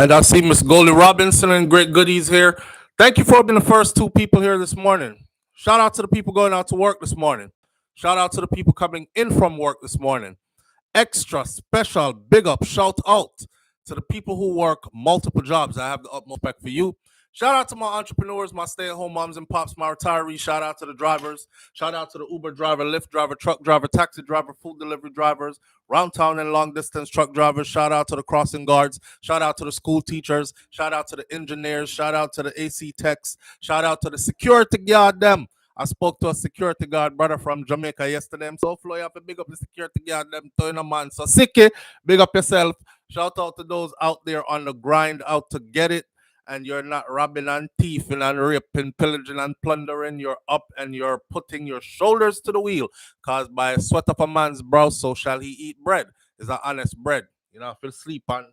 And I see Miss Goldie Robinson and Great Goodies here. Thank you for being the first two people here this morning. Shout out to the people going out to work this morning. Shout out to the people coming in from work this morning. Extra special big up shout out to the people who work multiple jobs. I have the utmost respect for you. Shout out to my entrepreneurs, my stay-at-home moms and pops, my retirees. Shout out to the drivers. Shout out to the Uber driver, Lyft driver, truck driver, taxi driver, food delivery drivers, round town and long distance truck drivers. Shout out to the crossing guards. Shout out to the school teachers. Shout out to the engineers. Shout out to the AC techs. Shout out to the security guard them. I spoke to a security guard brother from Jamaica yesterday. I'm so flow, you have to big up the security guard them, man. So Sicky, big up yourself. Shout out to those out there on the grind, out to get it. And you're not robbing and thieving and raping, pillaging and plundering. You're up and you're putting your shoulders to the wheel. Because by sweat of a man's brow, so shall he eat bread. It's an honest bread. You know, if you sleep and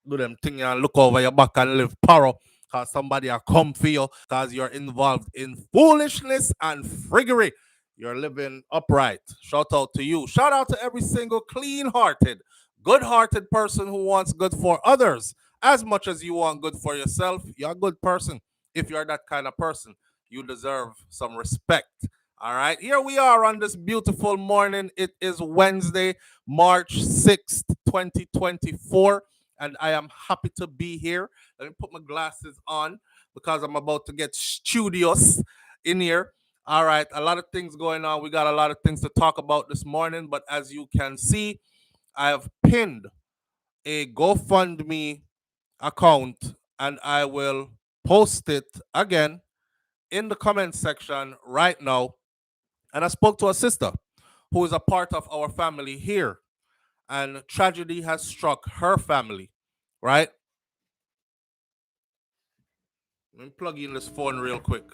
do them things and look over your back and live paro. Because somebody will come for you. Because you're involved in foolishness and friggery. You're living upright. Shout out to you. Shout out to every single clean-hearted, good-hearted person who wants good for others. As much as you want good for yourself, you're a good person. If you're that kind of person, you deserve some respect. All right, here we are on this beautiful morning. It is Wednesday, March 6th, 2024, and I am happy to be here. Let me put my glasses on because I'm about to get studious in here. All right, a lot of things going on. We got a lot of things to talk about this morning, but as you can see, I have pinned a GoFundMe account and I will post it again in the comment section right now. And I spoke to a sister who is a part of our family here, and tragedy has struck her family, right? Let me plug in this phone real quick.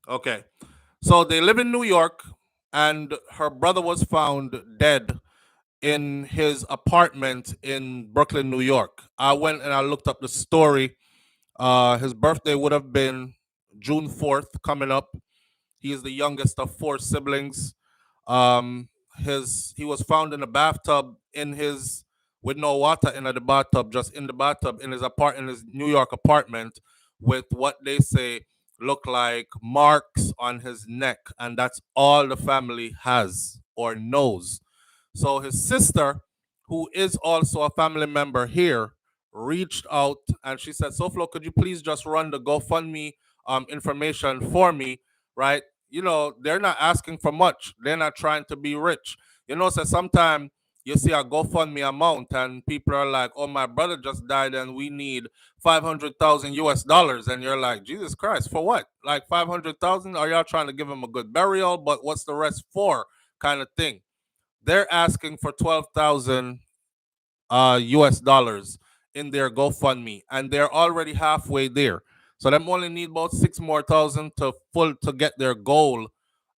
Okay, so they live in New York, and her brother was found dead in his apartment in Brooklyn, New York. I went and I looked up the story. His birthday would have been June 4th coming up. He is the youngest of four siblings. He was found in a bathtub with no water in the bathtub, just in the bathtub in his New York apartment with what they say look like marks on his neck, and that's all the family has or knows. So his sister, who is also a family member here, reached out and she said, SouFlo, could you please just run the GoFundMe information for me, right? You know, they're not asking for much. They're not trying to be rich. You know, so sometimes you see a GoFundMe amount and people are like, oh, my brother just died and we need 500,000 US dollars. And you're like, Jesus Christ, for what? Like 500,000? Are y'all trying to give him a good burial? But what's the rest for? Kind of thing. They're asking for 12,000 US dollars in their GoFundMe, and they're already halfway there. So them only need about 6,000 more to get their goal.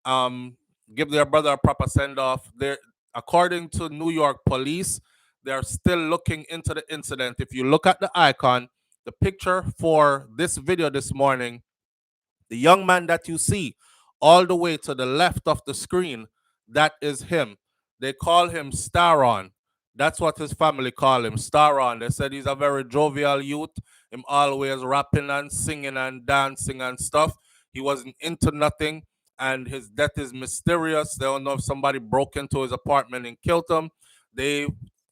Give their brother a proper send off. They're according to New York police, they're still looking into the incident. If you look at the icon, the picture for this video this morning, the young man that you see all the way to the left of the screen, that is him. They call him Staron. That's what his family call him, Staron. They said he's a very jovial youth. Him always rapping and singing and dancing and stuff. He wasn't into nothing, and his death is mysterious. They don't know if somebody broke into his apartment and killed him. They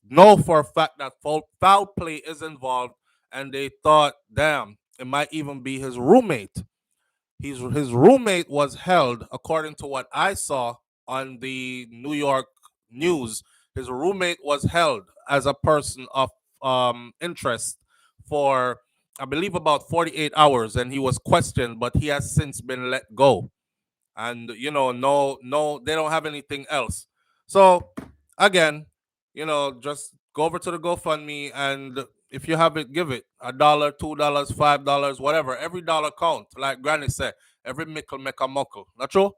know for a fact that foul play is involved, and they thought, damn, it might even be his roommate. His roommate was held, according to what I saw on the New York news. His roommate was held as a person of interest for, I believe, about 48 hours, and he was questioned, but he has since been let go. And you know, no, they don't have anything else. So again, you know, just go over to the GoFundMe, and if you have it, give it $1, $2, $5, whatever. Every dollar count, like Granny said. Every mickle make a muckle. Not true?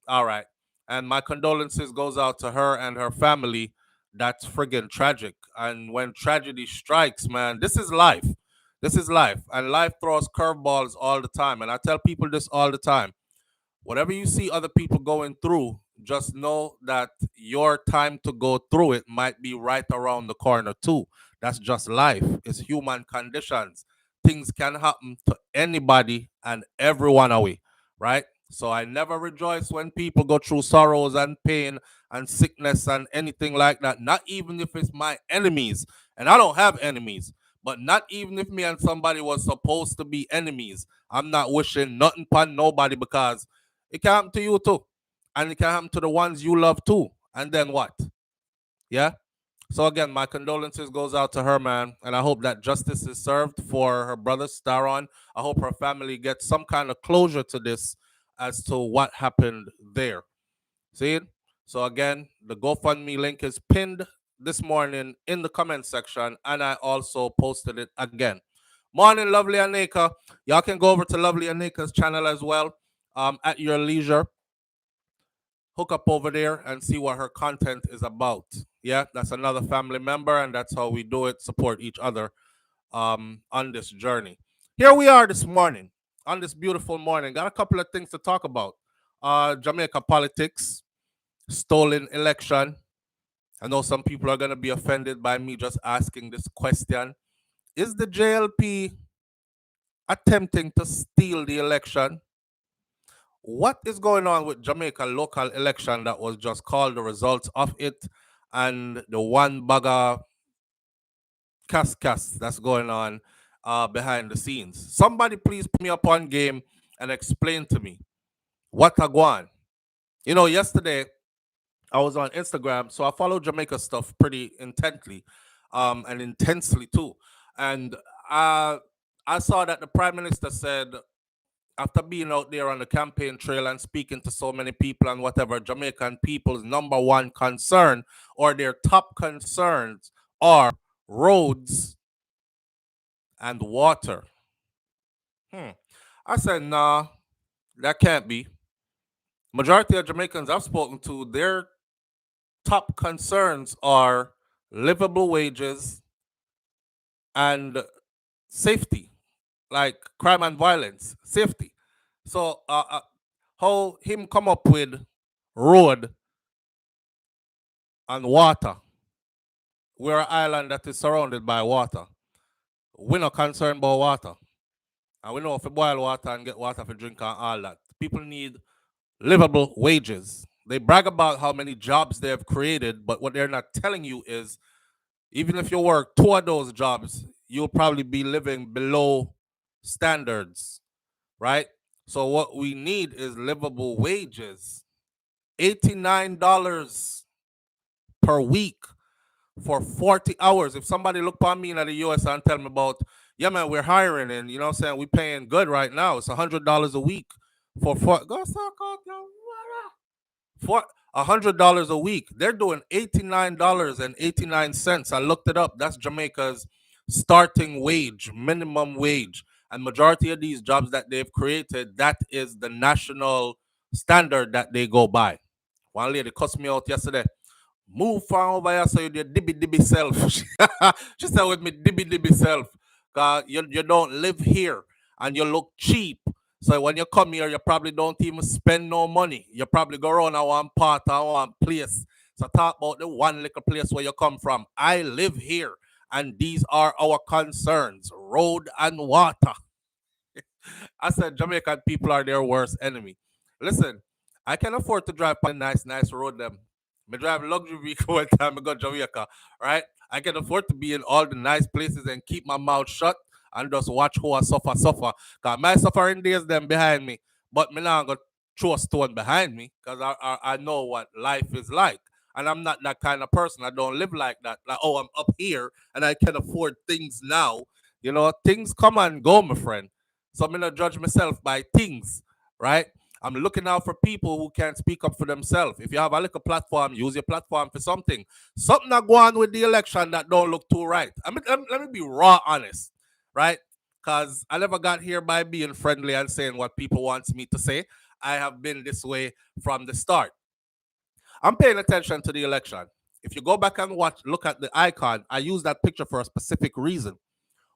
All right. And my condolences goes out to her and her family. That's friggin' tragic. And when tragedy strikes, man, this is life. This is life. And life throws curveballs all the time. And I tell people this all the time. Whatever you see other people going through, just know that your time to go through it might be right around the corner too. That's just life. It's human conditions. Things can happen to anybody and everyone away, right? So I never rejoice when people go through sorrows and pain and sickness and anything like that. Not even if it's my enemies. And I don't have enemies. But not even if me and somebody was supposed to be enemies. I'm not wishing nothing upon nobody because it can happen to you too. And it can happen to the ones you love too. And then what? Yeah? So again, my condolences goes out to her, man, and I hope that justice is served for her brother Staron. I hope her family gets some kind of closure to this as to what happened there. See it? So again, the GoFundMe link is pinned this morning in the comment section, and I also posted it again. Morning, Lovely Aneka. Y'all can go over to Lovely Aneka's channel as well, at your leisure. Hook up over there and see what her content is about. Yeah, that's another family member, and that's how we do it. Support each other on this journey. Here we are this morning, on this beautiful morning. Got a couple of things to talk about. Jamaica politics, stolen election. I know some people are going to be offended by me just asking this question. Is the JLP attempting to steal the election? What is going on with Jamaica local election that was just called, the results of it, and the one bagger cas that's going on behind the scenes? Somebody please put me up on game and explain to me what a gone. You know, yesterday I was on Instagram, so I follow Jamaica stuff pretty intently, and intensely too. And I saw that the Prime Minister said, after being out there on the campaign trail and speaking to so many people and whatever, Jamaican people's number one concern or their top concerns are roads and water. I said, nah, that can't be. Majority of Jamaicans I've spoken to, their top concerns are livable wages and safety, like crime and violence, safety. So how him come up with road and water? We're an island that is surrounded by water. We're not concerned about water. And we know if you boil water and get water for drink and all that. People need livable wages. They brag about how many jobs they have created, but what they're not telling you is even if you work two of those jobs, you'll probably be living below standards, right? So what we need is livable wages. $89 per week for 40 hours. If somebody look upon me in the US and tell me about, yeah, man, we're hiring and, you know what I'm saying, we paying good right now. It's $100 a week for go suck out your for $100 a week. They're doing $89.89. I looked it up. That's Jamaica's starting wage, minimum wage. And majority of these jobs that they've created, that is the national standard that they go by. One lady cussed me out yesterday. Move from over here so you're dibby dibby self. She said with me dibby dibby self. Cause you don't live here and you look cheap. So when you come here, you probably don't even spend no money. You probably go around at one part or one place. So talk about the one little place where you come from. I live here and these are our concerns. Road and water. I said Jamaican people are their worst enemy. Listen, I can afford to drive on a nice road them. I drive luxury vehicle one time I go to Jamaica, right? I can afford to be in all the nice places and keep my mouth shut and just watch who I suffer. Cause my suffering days them behind me, but me now got throw a stone behind me because I know what life is like. And I'm not that kind of person. I don't live like that. Like, oh, I'm up here and I can afford things now. You know, things come and go, my friend. So I'm not judge myself by things, right? I'm looking out for people who can't speak up for themselves. If you have a little platform, use your platform for something. Something that go on with the election that don't look too right. I mean, let me be raw honest, right? Because I never got here by being friendly and saying what people want me to say. I have been this way from the start. I'm paying attention to the election. If you go back and look at the icon, I use that picture for a specific reason.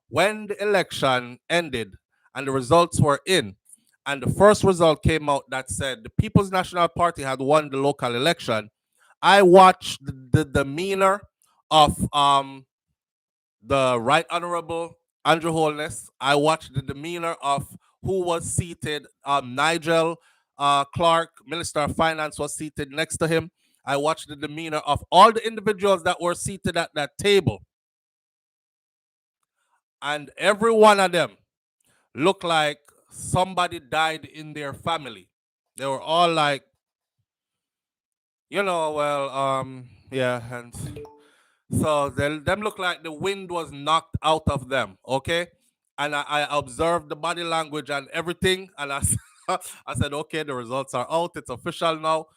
When the election ended and the results were in, and the first result came out that said the People's National Party had won the local election, I watched the demeanor of the Right Honorable Andrew Holness. I watched the demeanor of who was seated. Nigel Clark, Minister of Finance, was seated next to him. I watched the demeanor of all the individuals that were seated at that table. And every one of them looked like somebody died in their family. They were all like, yeah, and so them look like the wind was knocked out of them, okay? And I observed the body language and everything, and I said, okay, the results are out. It's official now.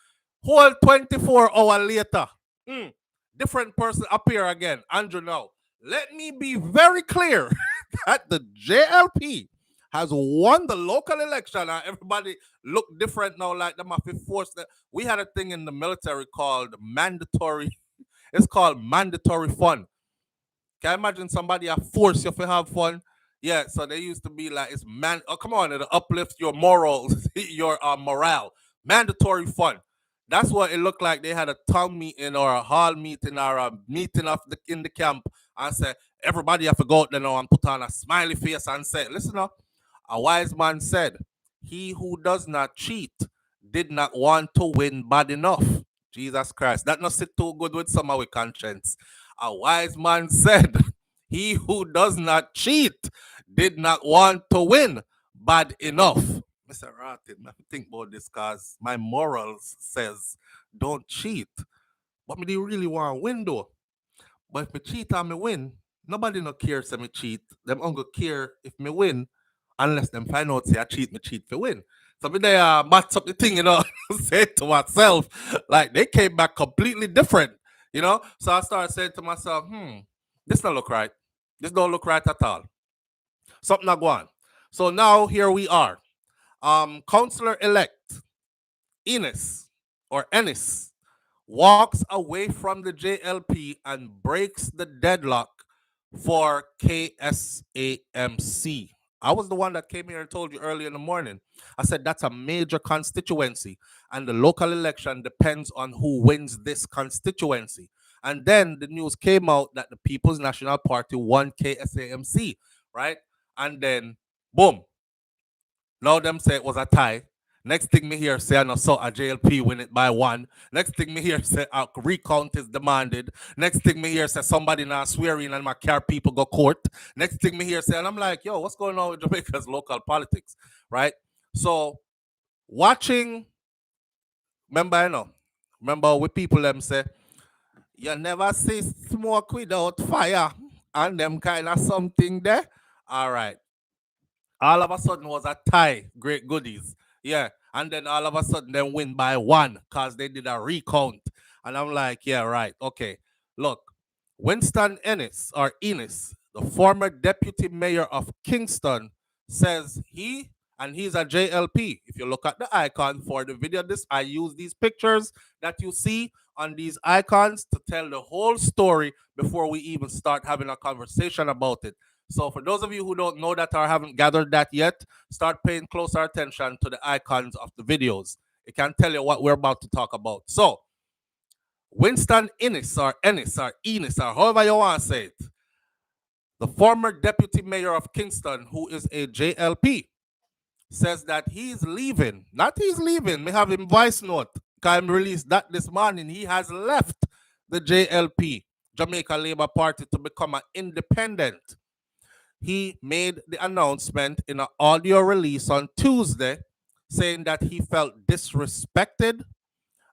Whole 24 hours later, different person appear again. Andrew, now, let me be very clear that the JLP has won the local election, and everybody look different now, like them have to force that. We had a thing in the military called mandatory. It's called mandatory fun. Can you imagine somebody force you to have fun? Yeah, so they used to be like, it's man. Oh, come on, it'll uplift your morals, your morale. Mandatory fun. That's what it looked like. They had a town meeting or a hall meeting or a meeting in the camp and said, everybody have to go out there now and put on a smiley face and say, listen up. A wise man said, he who does not cheat did not want to win bad enough. Jesus Christ. That not sit too good with some of our conscience. A wise man said, he who does not cheat did not want to win bad enough. Mr. Rattin, I think about this because my morals says don't cheat. But me do really want to win though. But if me cheat and me win, nobody no care if me cheat. Them only care if me win unless them find out say I cheat, me cheat for win. So me they match up the thing, say to myself, like they came back completely different, So I started saying to myself, this don't look right. This don't look right at all. Something not going. So now here we are. Councilor elect Enis or Ennis walks away from the JLP and breaks the deadlock for KSAMC. I was the one that came here and told you early in the morning. I said that's a major constituency, and the local election depends on who wins this constituency. And then the news came out that the People's National Party won KSAMC, right? And then, boom. Now them say it was a tie. Next thing me hear say I no saw a JLP win it by 1. Next thing me hear say a recount is demanded. Next thing me hear say somebody now swearing and my car people go court. Next thing me hear say, and I'm like, yo, what's going on with Jamaica's local politics, right? So watching, remember with people them say, you never see smoke without fire, and them kind of something there. All right. All of a sudden was a tie, great goodies. Yeah. And then all of a sudden they win by 1 because they did a recount. And I'm like, yeah, right. Okay. Look, Winston Ennis or Ennis, the former deputy mayor of Kingston, says he's a JLP. If you look at the icon for the video, I use these pictures that you see on these icons to tell the whole story before we even start having a conversation about it. So for those of you who don't know that or haven't gathered that yet, start paying closer attention to the icons of the videos. It can tell you what we're about to talk about. So Winston Ennis or Enis or however you want to say it, the former deputy mayor of Kingston, who is a JLP, says that he's leaving. Not he's leaving. We have him voice note. Can release that this morning. He has left the JLP, Jamaica Labour Party, to become an independent. He made the announcement in an audio release on Tuesday saying that he felt disrespected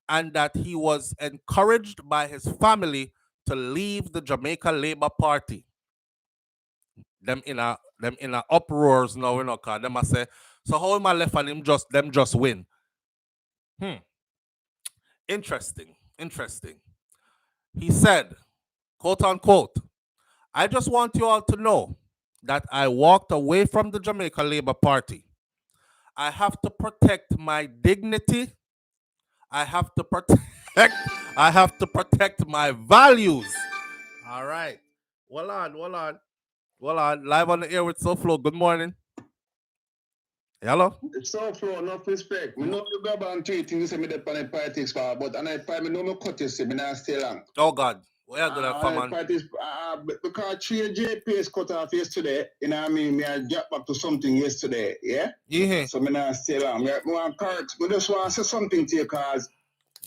and that he was encouraged by his family to leave the Jamaica Labour Party. Them in a uproars now, cause them I say, so how am I left and them just win? Interesting. He said, quote unquote, I just want you all to know that I walked away from the Jamaica Labour Party. I have to protect my dignity. I have to protect my values. All right. Hold on. Live on the air with SouFLo. Good morning. Hello? SouFLo, enough respect. Me know you grab on three things, say me depend on politics, but and I find me know me cut you, say me not stay long. Oh God. Where do that come on? Politics, because 3 JPs cut off yesterday, you know what I mean? Me I drop back to something yesterday, yeah? Yeah. So me not stay long. Me just want to say something to you, because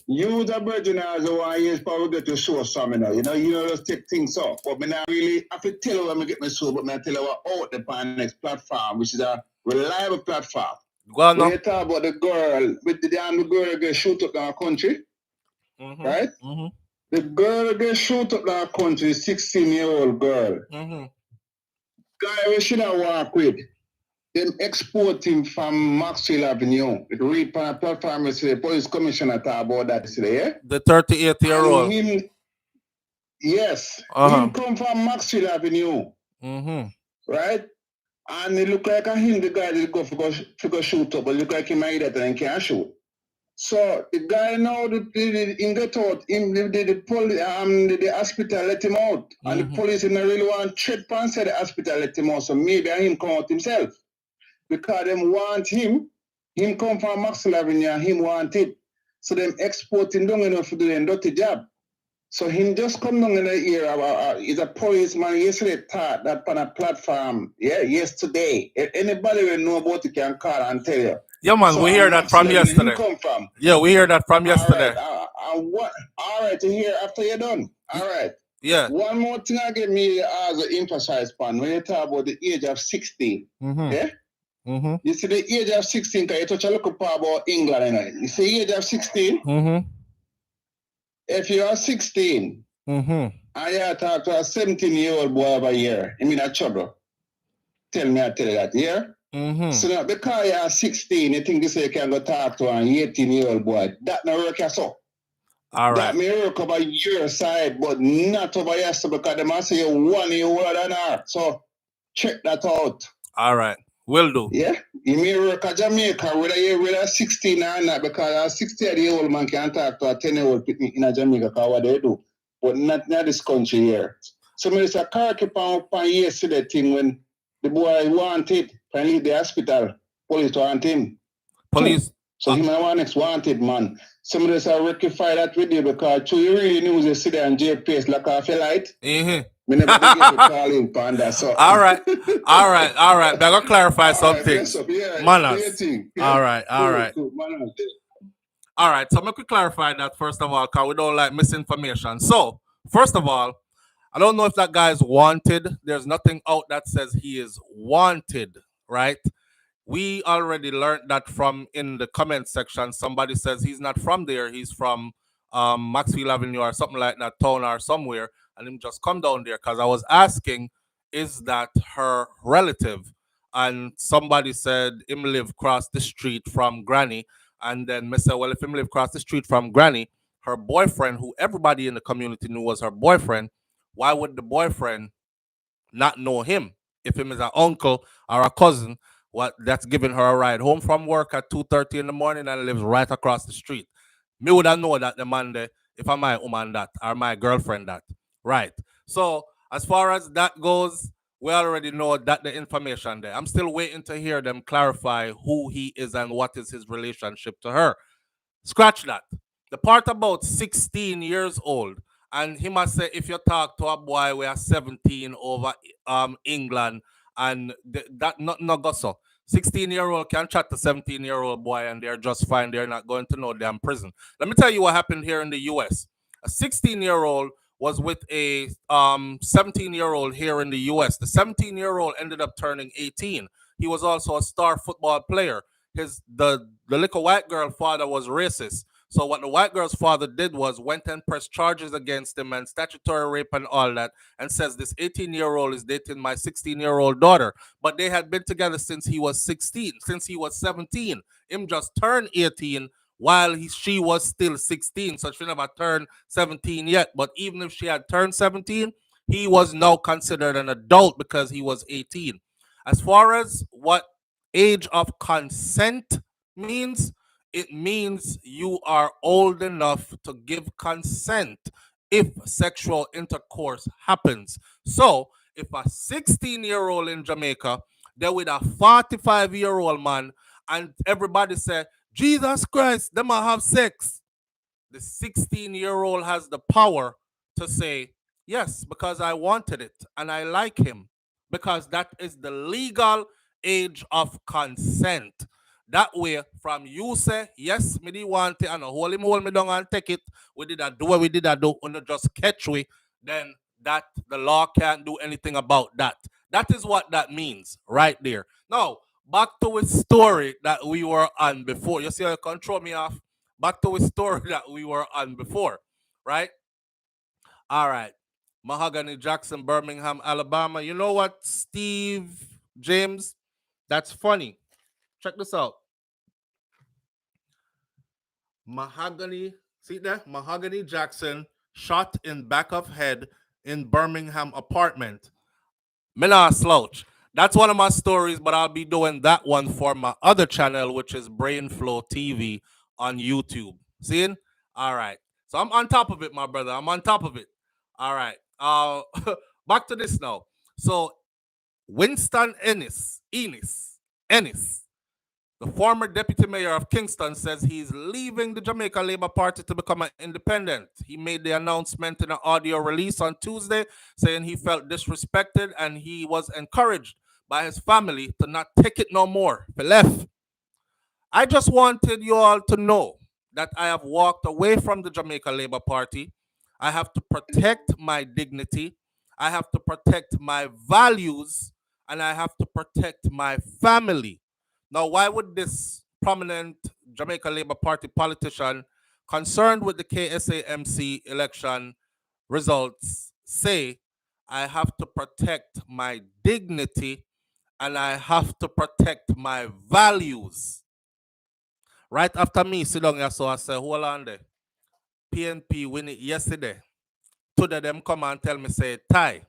you the virgin as the one years probably get to show some, you know, just take things off. But me not really have to tell you when me get my show, but me I tell you what out the next platform, which is a reliable platform. Go on. When you talk about the girl, with the girl get shoot up in our country, right? The girl get shoot up in our country, 16-year-old girl. Guy we should have work with, them export him from Maxwell Avenue. It read on a platform, the police commissioner talk about that today, yeah? The 38-year-old. Yes. He come from Maxwell Avenue. Right? And it look like him, the guy that go for shoot up, but look like he might that and can't shoot. So the guy now, he get out, the hospital let him out. And the police didn't really want to check pants at the hospital let him out. So maybe him come out himself. Because them want him come from Maxwell Avenue and him want it. So them exporting down enough to do a dirty job. So him just come down in the ear. He's a policeman yesterday thought that on a platform, yesterday. If anybody will know about it can call and tell you. Yeah, man, so we hear that from yesterday. Come from. Yeah, we hear that from yesterday. All right, to hear after you're done. All right. Yeah. One more thing I get me as an emphasize upon when you talk about the age of 16. Yeah? You see the age of 16, because you touch a little part about England. You see the age of 16? If you are 16, and you talk to a 17-year-old boy over here, I mean, a trouble. I tell you that, yeah? So now, because you are 16, you think this you can go talk to an 18-year-old boy. That not work as so. All right. That may work over your side, but not over your side, because they must say you're 1 year older than her. So check that out. All right. Will do. Yeah? You may work at Jamaica, whether you're 16 or not, because a 60-year-old man can't talk to a 10-year-old picnic in Jamaica, because what they do. But not this country here. So there's a car keep on yesterday thing when the boy wanted to leave the hospital. Police want him. Police. So he might want next wanted man. Some of us are rectify that video because you really news you see there on JPS like off your light. We never get to call in Panda. So all right. But I gotta clarify something. Manners. All right. Cool. All right, so I'm going to clarify that first of all, because we don't like misinformation. So, first of all, I don't know if that guy is wanted. There's nothing out that says he is wanted, right? We already learned that from in the comment section. Somebody says he's not from there. He's from Maxwell Avenue or something like that, town or somewhere. And him just come down there because I was asking, is that her relative? And somebody said him live across the street from Granny. And then I said, well, if him live across the street from Granny, her boyfriend, who everybody in the community knew was her boyfriend, why would the boyfriend not know him? If him is an uncle or a cousin, what that's giving her a ride home from work at 2:30 in the morning and lives right across the street. Me would have known that the man there if I'm my woman that or my girlfriend that. Right. So as far as that goes, we already know that the information there. I'm still waiting to hear them clarify who he is and what is his relationship to her. Scratch that. The part about 16 years old, and he must say if you talk to a boy we are 17 over England, and that not go so. 16-year-old can chat to 17-year-old boy and they're just fine. They're not going to no damn prison. Let me tell you what happened here in the US. A 16-year-old was with a 17-year-old here in the US. The 17-year-old ended up turning 18. He was also a star football player. The little white girl father was racist. So what the white girl's father did was went and pressed charges against him and statutory rape and all that, and says this 18-year-old is dating my 16-year-old daughter. But they had been together since he was 16, since he was 17. Him just turned 18 while she was still 16. So she never turned 17 yet. But even if she had turned 17, he was now considered an adult because he was 18. As far as what age of consent means, it means you are old enough to give consent if sexual intercourse happens. So if a 16-year-old in Jamaica, they're with a 45-year-old man and everybody said, Jesus Christ, them a have sex. The 16-year-old has the power to say, yes, because I wanted it and I like him, because that is the legal age of consent. That way, from you say, yes, me did want it, and hold me down and take it, we did that do what we did that do, and just catch we, then that the law can't do anything about that. That is what that means right there. Now, back to a story that we were on before. You see how you control me off? Back to a story that we were on before, right? All right. Mahogany Jackson, Birmingham, Alabama. You know what, Steve James? That's funny. Check this out. Mahogany, see there? Mahogany Jackson shot in back of head in Birmingham apartment. Me not slouch. That's one of my stories, but I'll be doing that one for my other channel, which is SouFLoTV on YouTube. Seeing? All right. So I'm on top of it, my brother. I'm on top of it. All right. Back to this now. So Winston Ennis, the former deputy mayor of Kingston, says he's leaving the Jamaica Labour Party to become an independent. He made the announcement in an audio release on Tuesday, saying he felt disrespected and he was encouraged by his family to not take it no more. He left. I just wanted you all to know that I have walked away from the Jamaica Labour Party. I have to protect my dignity. I have to protect my values, and I have to protect my family. Now, why would this prominent Jamaica Labour Party politician concerned with the KSAMC election results say, I have to protect my dignity and I have to protect my values? Right after me, sit down here, so I say, hold on there. PNP win it yesterday. Two of them come and tell me, say, tie.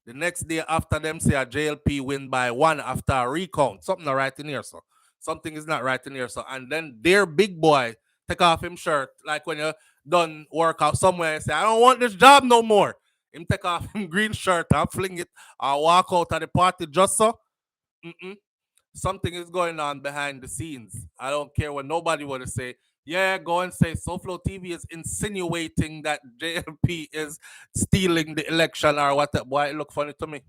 The next day after them say a JLP win by 1 after a recount. Something not right in here, so. Something is not right in here, so. And then their big boy take off him shirt, like when you done work out somewhere and say, I don't want this job no more. Him take off him green shirt and fling it and walk out of the party just so. Something is going on behind the scenes. I don't care what nobody want to say. Yeah, go and say SouFLoTV is insinuating that JLP is stealing the election or what. Boy, it look funny to me.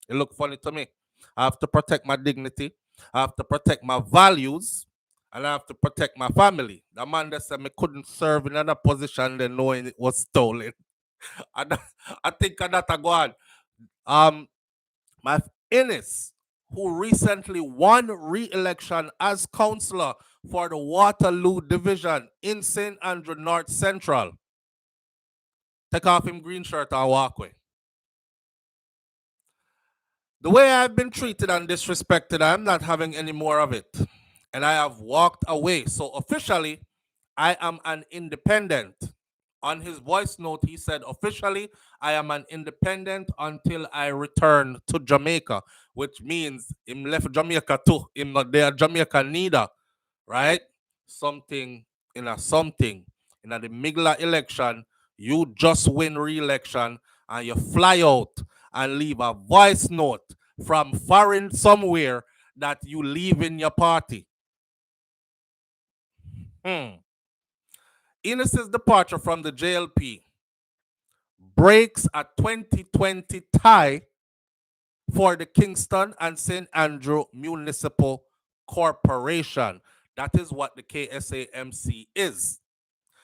It look funny to me. I have to protect my dignity. I have to protect my values. And I have to protect my family. The man that said me couldn't serve in another position than knowing it was stolen. I think that I go on. My Ennis, who recently won re-election as councillor for the Waterloo Division in St. Andrew North Central. Take off him green shirt and walk away. The way I've been treated and disrespected, I'm not having any more of it. And I have walked away. So officially, I am an independent. On his voice note, he said, officially, I am an independent until I return to Jamaica, which means him left Jamaica too. Him not there Jamaica neither, right? Something in the Migla election, you just win re-election and you fly out and leave a voice note from foreign somewhere that you leave in your party. Enis's departure from the JLP breaks a 2020 tie for the Kingston and St. Andrew Municipal Corporation. That is what the KSAMC is.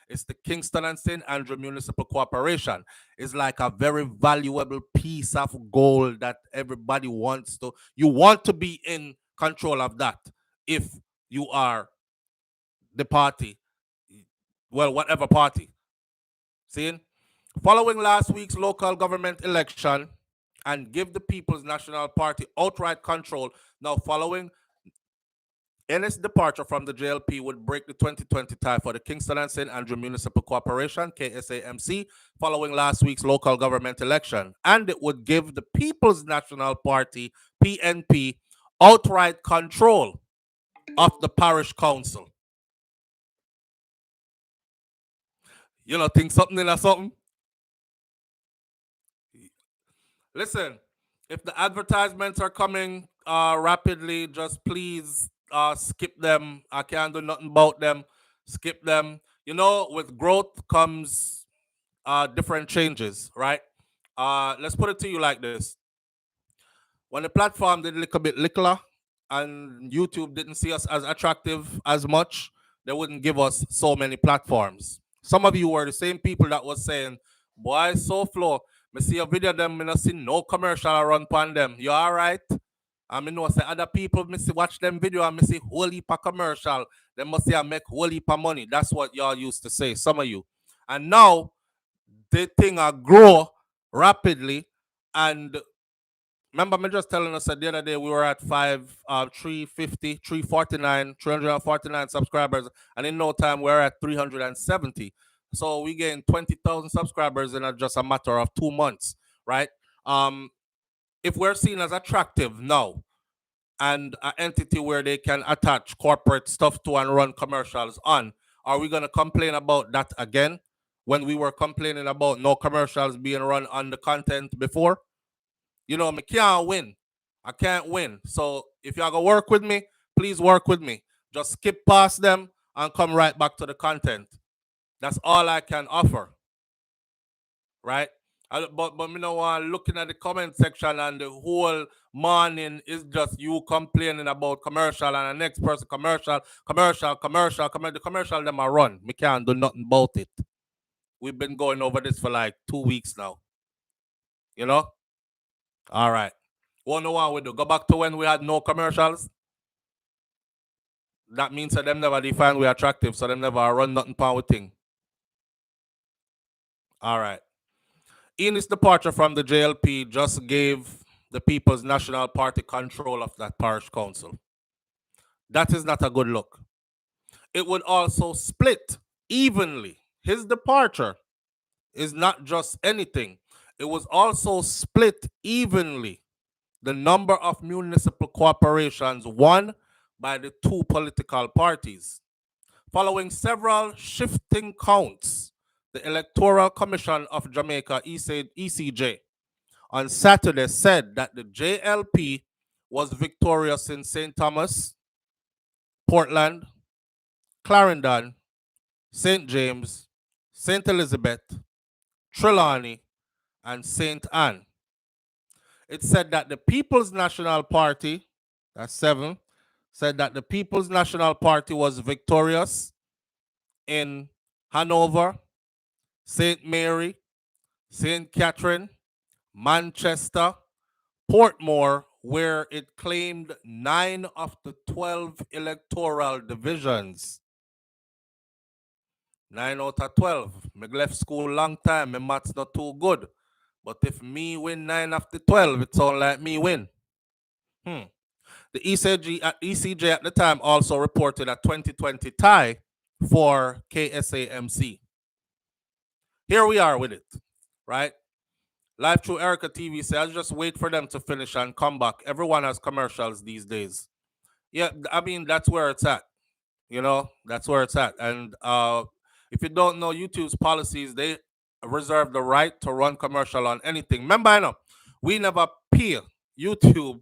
It's the Kingston and St. Andrew Municipal Corporation. It's like a very valuable piece of gold that everybody wants to. You want to be in control of that if you are the party. Well, whatever party. See? Following last week's local government election and give the People's National Party outright control, now following Ennis' departure from the JLP would break the 2020 tie for the Kingston and St. Andrew Municipal Corporation, KSAMC, following last week's local government election. And it would give the People's National Party, PNP, outright control of the parish council. You know, think something in or something? Listen, if the advertisements are coming rapidly, just please skip them. I can't do nothing about them. Skip them. You know, with growth comes different changes, right? Let's put it to you like this. When the platform did a little bit lickler and YouTube didn't see us as attractive as much, they wouldn't give us so many platforms. Some of you were the same people that was saying, boy, SouFlo, me see a video them, me not see no commercial run pan them. You alright? I mean, know say other people me see watch them video and me see whole heap of commercial. They must say I make whole heap of money. That's what y'all used to say, some of you. And now the thing grow rapidly. And remember me just telling us that the other day we were at 350, 349, 349 subscribers, and in no time we're at 370. So we gained 20,000 subscribers in just a matter of 2 months, right? If we're seen as attractive now and an entity where they can attach corporate stuff to and run commercials on, are we gonna complain about that again when we were complaining about no commercials being run on the content before? You know, I can't win. I can't win. So if y'all gonna work with me, please work with me. Just skip past them and come right back to the content. That's all I can offer. Right? But you know, looking at the comment section and the whole morning is just you complaining about commercial and the next person commercial. The commercial them are run. We can't do nothing about it. We've been going over this for like 2 weeks now. You know? All right. What no one we do? Go back to when we had no commercials. That means that them never define we attractive, so them never run nothing power thing. All right. Ennis' departure from the JLP just gave the People's National Party control of that parish council. That is not a good look. It would also split evenly. His departure is not just anything. It was also split evenly the number of municipal corporations won by the two political parties. Following several shifting counts, the Electoral Commission of Jamaica, ECJ, on Saturday said that the JLP was victorious in St. Thomas, Portland, Clarendon, St. James, St. Elizabeth, Trelawney, and St. Anne. It said that the People's National Party, that's 7, said that the People's National Party was victorious in Hanover, St. Mary, St. Catherine, Manchester, Portmore, where it claimed 9 of the 12 electoral divisions. 9 out of 12. Me left school long time, my math's not too good. But if me win 9 of the 12, it sounds like me win. The ECJ at the time also reported a 2020 tie for KSAMC. Here we are with it, right? Live through Erica TV says, just wait for them to finish and come back. Everyone has commercials these days. Yeah, I mean, that's where it's at. You know, that's where it's at. And if you don't know YouTube's policies, they reserve the right to run commercial on anything. Remember, I know, we never pay YouTube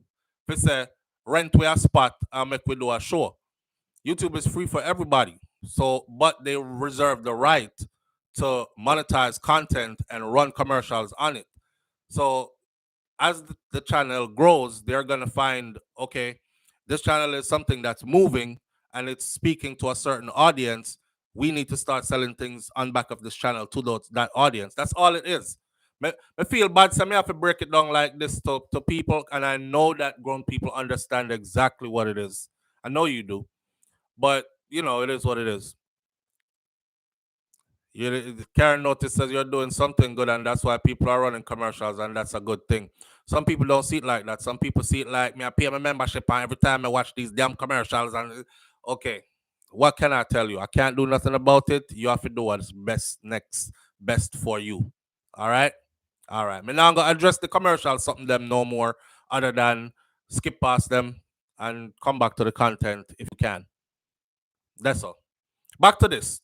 to say, rent we a spot and make we do a show. YouTube is free for everybody. So, but they reserve the right to monetize content and run commercials on it. So as the channel grows, they're going to find, okay, this channel is something that's moving and it's speaking to a certain audience. We need to start selling things on back of this channel to that audience. That's all it is. I feel bad, so I have to break it down like this to people, and I know that grown people understand exactly what it is. I know you do. But, you know, it is what it is. Karen notices you're doing something good, and that's why people are running commercials, and that's a good thing. Some people don't see it like that. Some people see it like, me, I pay my membership, and every time I watch these damn commercials, and okay, what can I tell you? I can't do nothing about it. You have to do what's best for you. All right? All right. Me now I'm going to address the commercials, something them no more, other than skip past them and come back to the content if you can. That's all. Back to this.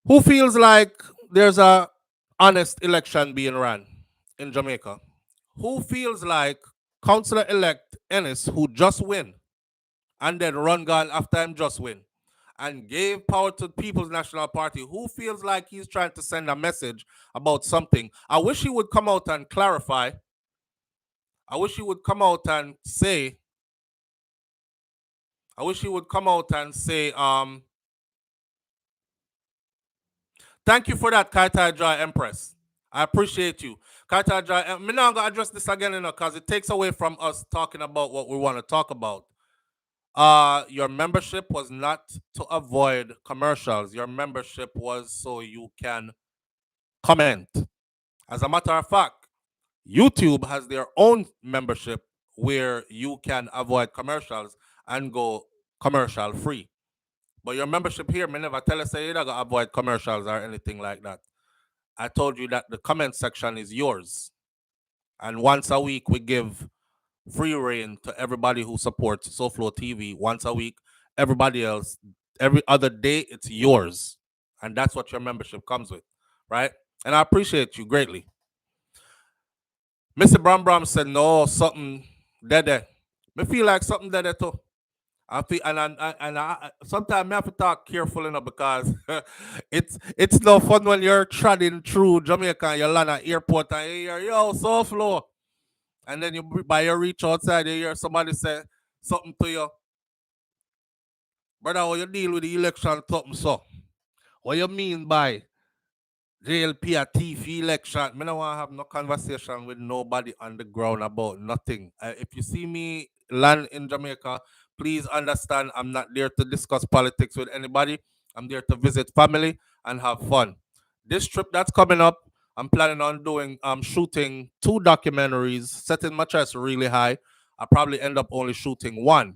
Who feels like there's a honest election being run in Jamaica? Who feels like Councilor-elect Ennis, who just win, and then run gone after him just win, and gave power to People's National Party, who feels like he's trying to send a message about something. I wish he would come out and clarify. I wish he would come out and say, thank you for that, Kaitai Joy Empress. I appreciate you. Kaitai Joy, I'm not going to address this again, because it takes away from us talking about what we want to talk about. Your membership was not to avoid commercials. Your membership was so you can comment. As a matter of fact, YouTube has their own membership where you can avoid commercials and go commercial free. But your membership here, me never tell us you don't go avoid commercials or anything like that. I told you that the comment section is yours. And once a week we give free reign to everybody who supports SouFLoTV once a week. Everybody else, every other day, it's yours. And that's what your membership comes with, right? And I appreciate you greatly. Mr. Bram said, no, something dead. Me feel like something dead too. I feel, and sometimes I have to talk careful enough, because it's no fun when you're treading through Jamaica and you land at airport and you hear, yo, SouFLo. And then by your reach outside, you hear somebody say something to you. Brother, how you deal with the election something so? What you mean by JLP a TV election? I don't want to have no conversation with nobody on the ground about nothing. If you see me land in Jamaica, please understand I'm not there to discuss politics with anybody. I'm there to visit family and have fun. This trip that's coming up, I'm planning on doing shooting 2 documentaries, setting my chest really high. I'll probably end up only shooting 1.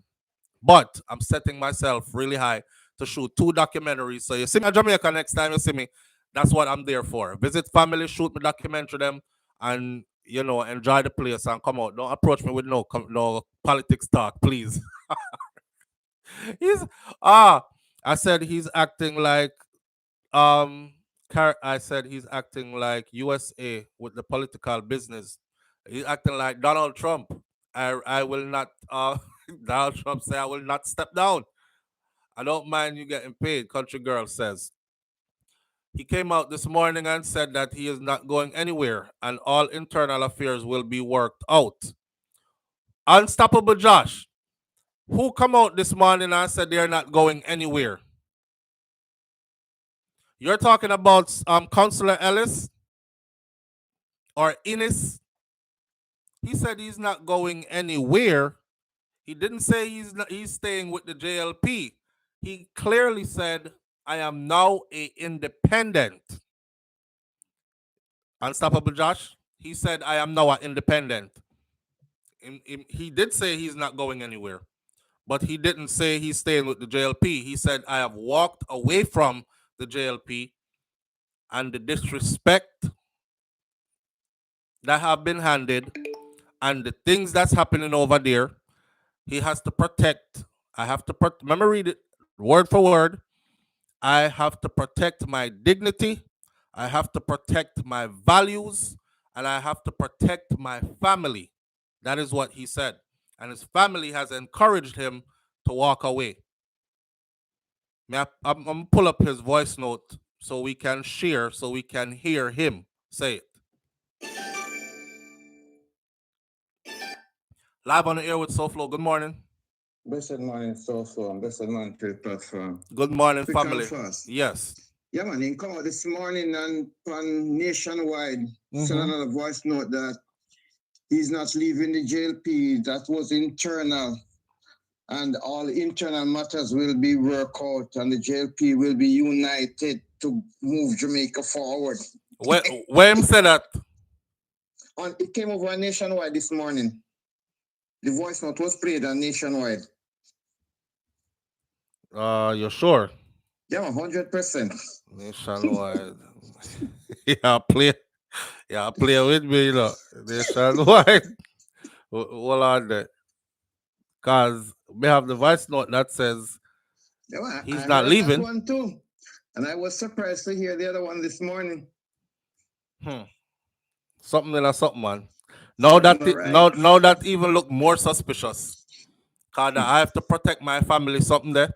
But I'm setting myself really high to shoot 2 documentaries. So you see me in Jamaica next time you see me, that's what I'm there for. Visit family, shoot me documentary them, and enjoy the place and come out. Don't approach me with no politics talk, please. I said he's acting like I said he's acting like USA with the political business. He's acting like Donald Trump. I will not Donald Trump say I will not step down. I don't mind you getting paid, country girl says. He came out this morning and said that he is not going anywhere and all internal affairs will be worked out. Unstoppable Josh, who come out this morning and said they're not going anywhere? You're talking about Councilor Ellis or Ennis? He said he's not going anywhere. He didn't say he's staying with the JLP. He clearly said, I am now a independent. Unstoppable Josh, he said, I am now an independent. He did say he's not going anywhere, but he didn't say he's staying with the JLP. He said, I have walked away from the JLP and the disrespect that have been handed and the things that's happening over there, he has to protect. I have to let me read it word for word. I have to protect my dignity. I have to protect my values. And I have to protect my family. That is what he said. And his family has encouraged him to walk away. I'm going to pull up his voice note so we can share, so we can hear him say it. Live on the air with SouFLo. Good morning. Blessed morning, SouFLo, and blessed morning to the platform. Good morning, family. Yes. Yeah, man, he come out this morning and on nationwide, send another voice note that he's not leaving the JLP. That was internal. And all internal matters will be worked out, and the JLP will be united to move Jamaica forward. Where him said that? It came over nationwide this morning. The voice note was played on nationwide. You're sure? Yeah, 100%. Nationwide. play with me, Nationwide. Hold on there. Because we have the voice note that says he's not leaving. That one too. And I was surprised to hear the other one this morning. Something, man. Now that even look more suspicious. Cause I have to protect my family. Something there.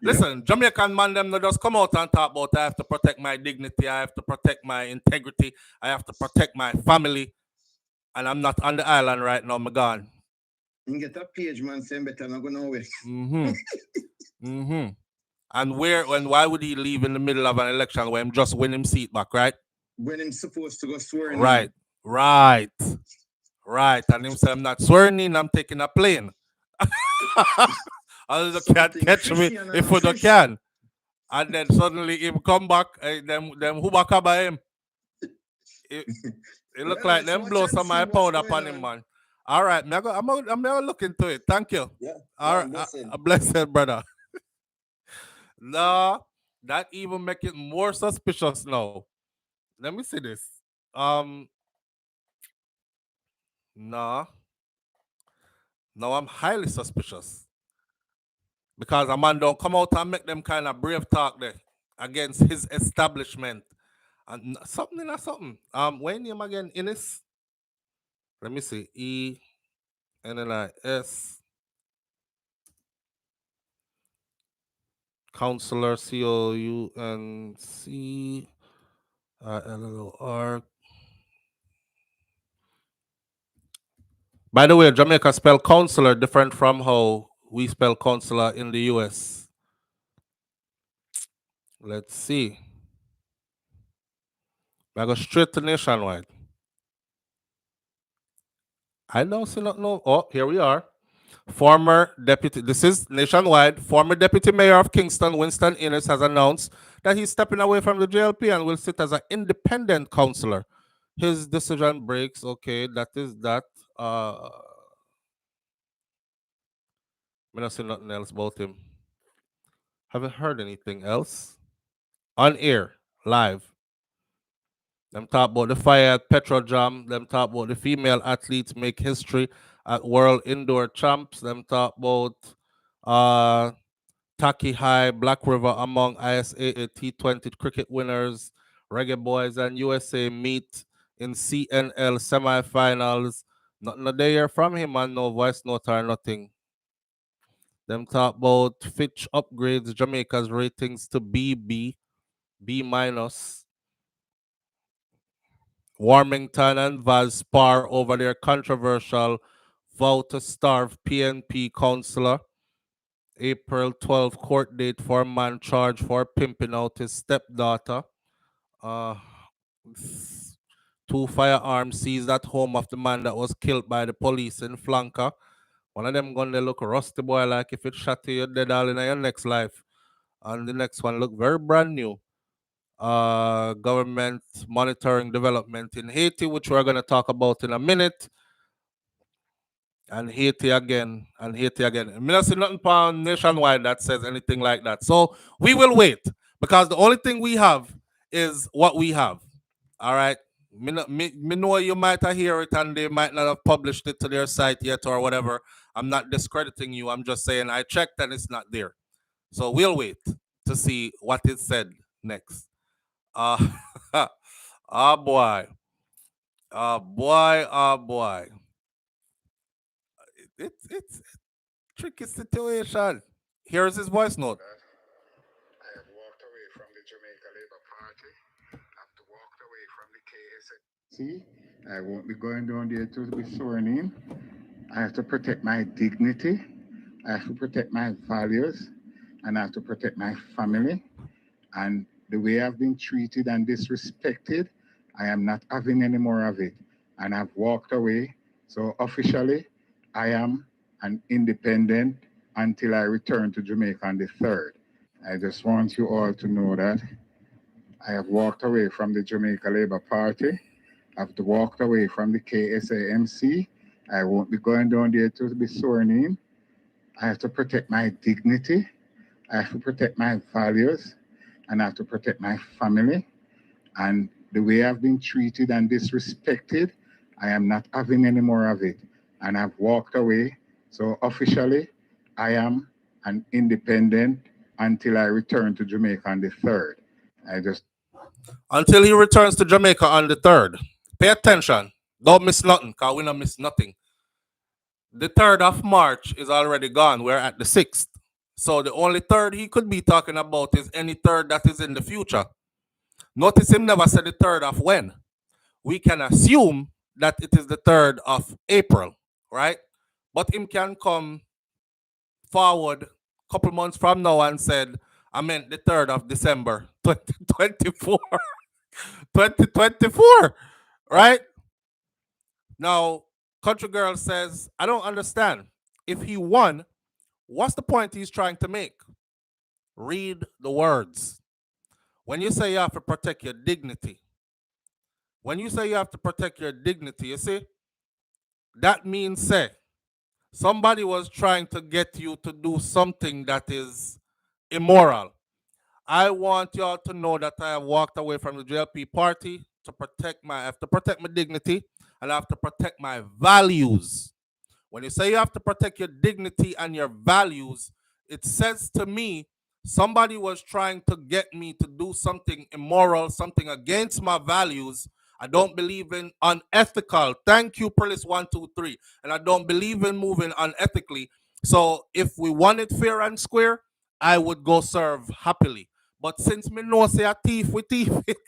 Listen, Jamaican man them not just come out and talk about I have to protect my dignity, I have to protect my integrity, I have to protect my family, and I'm not on the island right now. I'm gone. You get a page man saying better not go nowhere. And why would he leave in the middle of an election where him just win him seat back, right? When him supposed to go swearing in. Right. And him say I'm not swearing in, I'm taking a plane. And you can't catch me if you don't can. And then suddenly him come back, them who back up by him. It look like them blow some of my powder upon him, man. All right, I'm gonna look into it. Thank you. Yeah. All right, blessed brother. No, that even make it more suspicious now. Let me see this. No, I'm highly suspicious because a man don't come out and make them kind of brave talk there against his establishment and something. What name again? Ennis. Let me see. ENNIS. Councillor COUNCLOR. By the way, Jamaica spell councillor different from how we spell councillor in the US. Let's see. I go straight to nationwide. I don't see not know. Oh, here we are. Former deputy, this is nationwide. Former deputy mayor of Kingston, Winston Ennis, has announced that he's stepping away from the JLP and will sit as an independent councillor. His decision breaks. Okay, that is that. I don't see nothing else about him. Haven't heard anything else. On air, live. Them talk about the fire at Petro Jam. Them talk about the female athletes make history at World Indoor Champs. Them talk about Taki High, Black River among ISAA T20 cricket winners. Reggae Boys and USA meet in CNL semifinals. Nothing a day here from him and no voice note or nothing. Them talk about Fitch upgrades Jamaica's ratings to B minus. Warmington and Vaz spar over their controversial vow to starve PNP councillor. April 12 court date for man charged for pimping out his stepdaughter. 2 firearms seized at home of the man that was killed by the police in Flanker. One of them gun they look rusty boy like if it shot you, you're dead all in your next life. And the next one look very brand new. Government monitoring development in Haiti, which we're going to talk about in a minute. And Haiti again. I don't see nothing on nationwide that says anything like that. So we will wait because the only thing we have is what we have. All right. Me know you might have heard it and they might not have published it to their site yet or whatever. I'm not discrediting you. I'm just saying I checked and it's not there. So we'll wait to see what is said next. Oh boy. It's a tricky situation. Here's his voice note. I have walked away from the Jamaica Labour Party. I've walked away from the KSAMC. I won't be going down there to be sworn in. I have to protect my dignity. I have to protect my values. And I have to protect my family. And the way I've been treated and disrespected, I am not having any more of it. And I've walked away. So officially, I am an independent until I return to Jamaica on the 3rd. I just want you all to know that I have walked away from the Jamaica Labour Party. I've walked away from the KSAMC. I won't be going down there to be sworn in. I have to protect my dignity. I have to protect my values. And I have to protect my family. And the way I've been treated and disrespected, I am not having any more of it. And I've walked away. So officially, I am an independent until I return to Jamaica on the 3rd. Until he returns to Jamaica on the 3rd. Pay attention. Don't miss nothing, because we don't miss nothing. The 3rd of March is already gone. We're at the 6th. So the only third he could be talking about is any third that is in the future. Notice him never said the 3rd of when. We can assume that it is the 3rd of April, right? But him can come forward a couple months from now and said, I meant the 3rd of December 2024. 2024, right? Now, Country Girl says, I don't understand. If he won, what's the point he's trying to make? Read the words. When you say you have to protect your dignity, you see, that means, say, somebody was trying to get you to do something that is immoral. I want y'all to know that I have walked away from the JLP party I have to protect my dignity, and I have to protect my values. When you say you have to protect your dignity and your values, it says to me somebody was trying to get me to do something immoral, something against my values. I don't believe in unethical. Thank you, Perlis 123. And I don't believe in moving unethically. So if we want it fair and square, I would go serve happily. But since me know say a thief with thief it,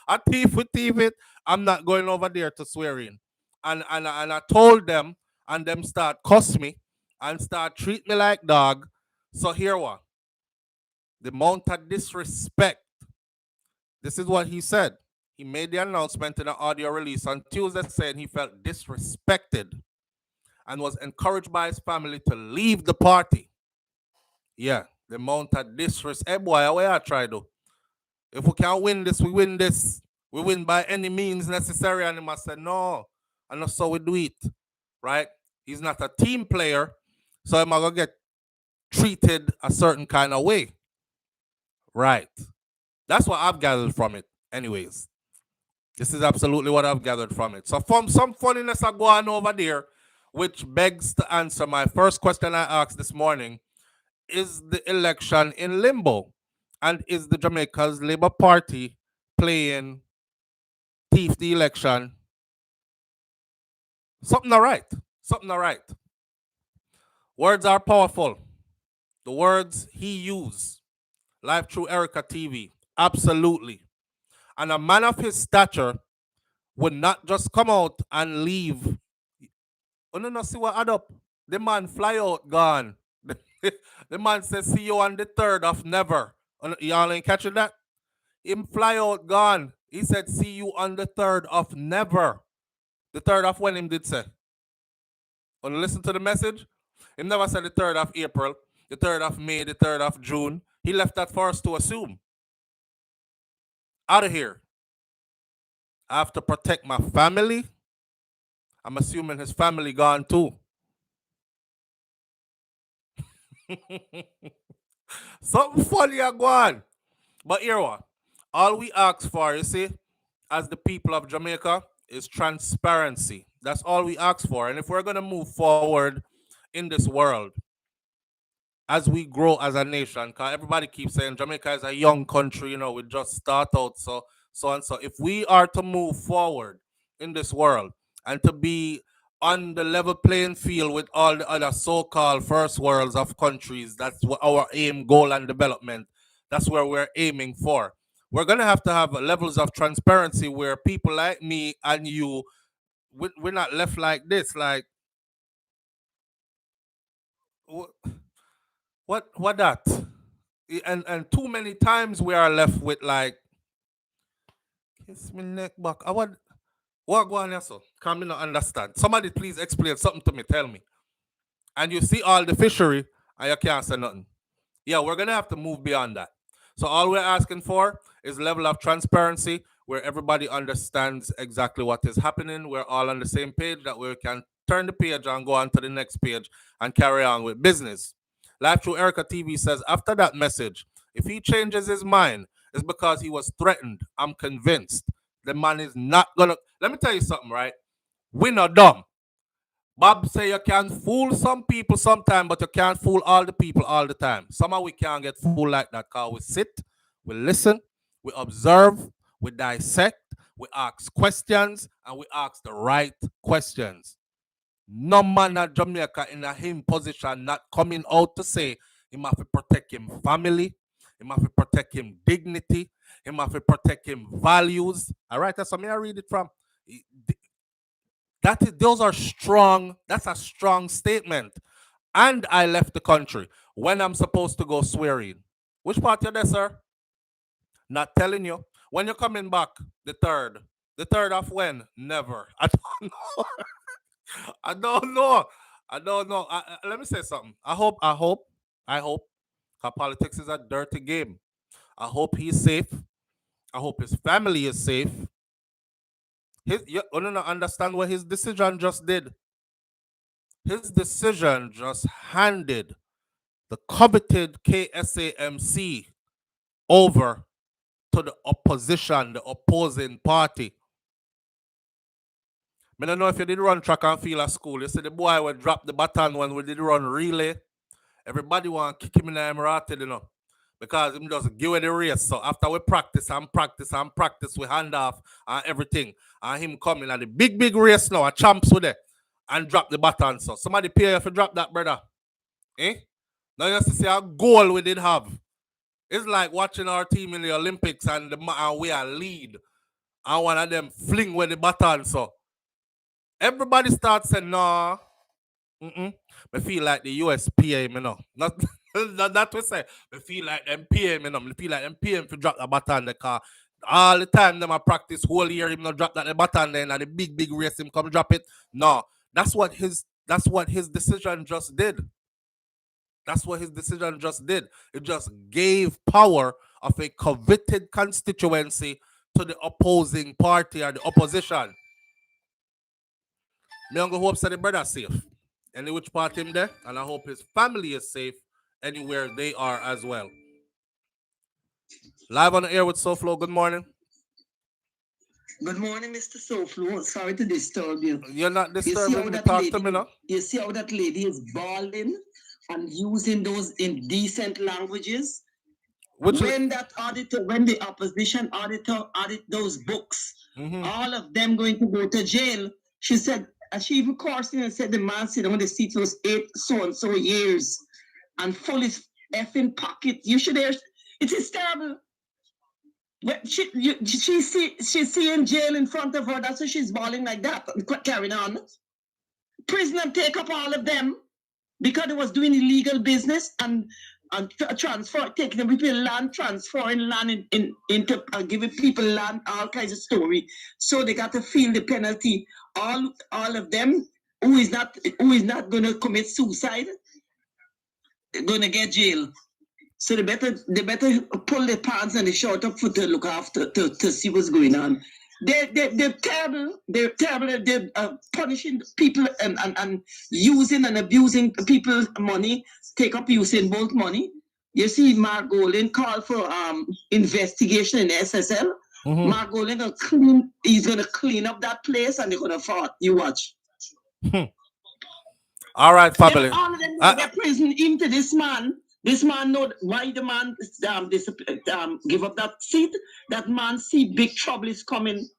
a thief with thief it, I'm not going over there to swear in. And I told them, and them start cuss me and start treat me like dog. So here what? The amount of disrespect. This is what he said. He made the announcement in an audio release on Tuesday saying he felt disrespected and was encouraged by his family to leave the party. Yeah, the amount of disrespect. Hey boy, what I try to? If we can't win this, we win this. We win by any means necessary. And he must say, no. And that's how we do it. Right? He's not a team player. So I'm going to get treated a certain kind of way. Right. That's what I've gathered from it. Anyways. This is absolutely what I've gathered from it. So from some funniness I go on over there, which begs to answer my first question I asked this morning. Is the election in limbo? And is the Jamaica's Labour Party playing thief the election? Something all right. Something all right. Words are powerful. The words he used. Live through Erica TV. Absolutely. And a man of his stature would not just come out and leave. Oh, no, see what add up. The man fly out, gone. The man says, see you on the 3rd of never. Y'all ain't catching that? Him fly out, gone. He said, see you on the 3rd of never. The 3rd of when him did say. Want to listen to the message? Him never said the 3rd of April, the 3rd of May, the 3rd of June. He left that for us to assume. Out of here. I have to protect my family. I'm assuming his family gone too. Something funny are going. But here what? All we ask for, you see, as the people of Jamaica, is transparency. That's all we ask for. And if we're going to move forward in this world, as we grow as a nation, because everybody keeps saying Jamaica is a young country, we just start out, so and so. If we are to move forward in this world and to be on the level playing field with all the other so-called first worlds of countries, that's what our aim, goal, and development. That's where we're aiming for. We're going to have levels of transparency where people like me and you, we're not left like this. Like, what that? And too many times we are left with like, kiss me neck back. What go on here, so? Can me not understand? Somebody please explain something to me. Tell me. And you see all the fishery and you can't say nothing. Yeah, we're going to have to move beyond that. So all we're asking for is level of transparency where everybody understands exactly what is happening. We're all on the same page, that we can turn the page and go on to the next page and carry on with business. Live through Erica TV says, after that message, if he changes his mind, it's because he was threatened. I'm convinced. The man is not going to... Let me tell you something, right? We're not dumb. Bob say you can fool some people sometime, but you can't fool all the people all the time. Somehow we can't get fooled like that, because we sit, we listen, we observe, we dissect, we ask questions, and we ask the right questions. No man at Jamaica in a him position not coming out to say he have to protect him family, he have to protect him dignity, he have to protect him values. All right, that's something I read it from. Those are strong. That's a strong statement. And I left the country when I'm supposed to go swearing. Which part you there, sir? Not telling you. When you're coming back, the third. The third of when? Never. I don't know. I don't know. I don't know. Let me say something. I hope. Because politics is a dirty game. I hope he's safe. I hope his family is safe. You don't understand what his decision just did. His decision just handed the coveted KSAMC over to the opposition, the opposing party. I don't know if you did run track and field at school. You see the boy would drop the baton when we did run relay. Everybody want to kick him in the emirate, you know. Because him just give away the race. So after we practice, we hand off and everything. And him coming at the big race now, a champs with it. And drop the baton. So somebody pay you for drop that, brother. Eh? Now you have to see a goal we did have. It's like watching our team in the Olympics and we are lead. And one of them fling with the baton. So everybody starts saying, no. I feel like the USPA, you know. Not that we say. I feel like them PM, you know. I feel like them PM to drop the baton in the car. All the time them I practice whole year him not drop that the baton then and the big race him come drop it. No. That's what his decision just did. That's what his decision just did. It just gave power of a coveted constituency to the opposing party or the opposition. Me and go hope that the brother safe. Any which part him there, and I hope his family is safe anywhere they are as well. Live on the air with SouFLo. Good morning. Good morning, Mr. SouFLo. Sorry to disturb you. You're not disturbing me. Talk to me now. You see how that lady is bawling and using those indecent languages? When the opposition auditor audit those books, all of them going to go to jail. She said, she even cursed and said the man said on the seat was 8 so years and full his effing pocket. You should hear it is terrible. She's seeing jail in front of her. That's why she's bawling like that. Carrying on. Prison take up all of them because they was doing illegal business and taking the people land, transferring land into giving people land, all kinds of story. So they got to feel the penalty. All of them who is not going to commit suicide, going to get jail. So they better pull their pants and the short up for to look after to see what's going on. They're terrible. They're terrible. They're punishing people and using and abusing people's money. Take up Usain Bolt money. You see, Mark Golden called for investigation in SSL. Mark Golden he's gonna clean up that place and they're gonna fight. You watch. All right, family. All of them get prison into this man. This man know why the man give up that seat. That man see big trouble is coming.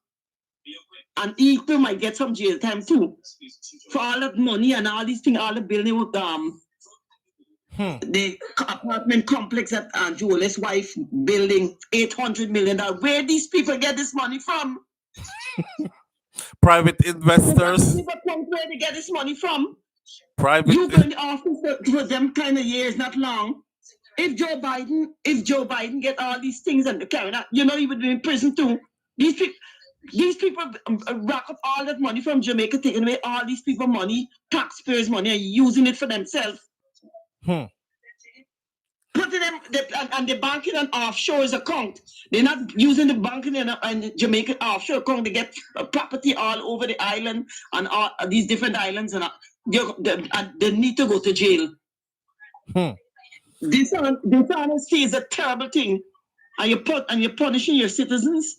And he too might get some jail time too. For all that money and all these things, all the building with the apartment complex that Joel's wife building, $800 million. Where these people get this money from? Private investors. Where they get this money from? Private. You've been in the office for them kind of years, not long. If Joe Biden get all these things and carry out, you know he would be in prison too. These people rack up all that money from Jamaica, taking away all these people money, taxpayers' money, and using it for themselves. Putting them and the banking and offshores account. They're not using the banking and Jamaican offshore account to get property all over the island and all these different islands, and they need to go to jail. Dishonesty is a terrible thing, and you're punishing your citizens.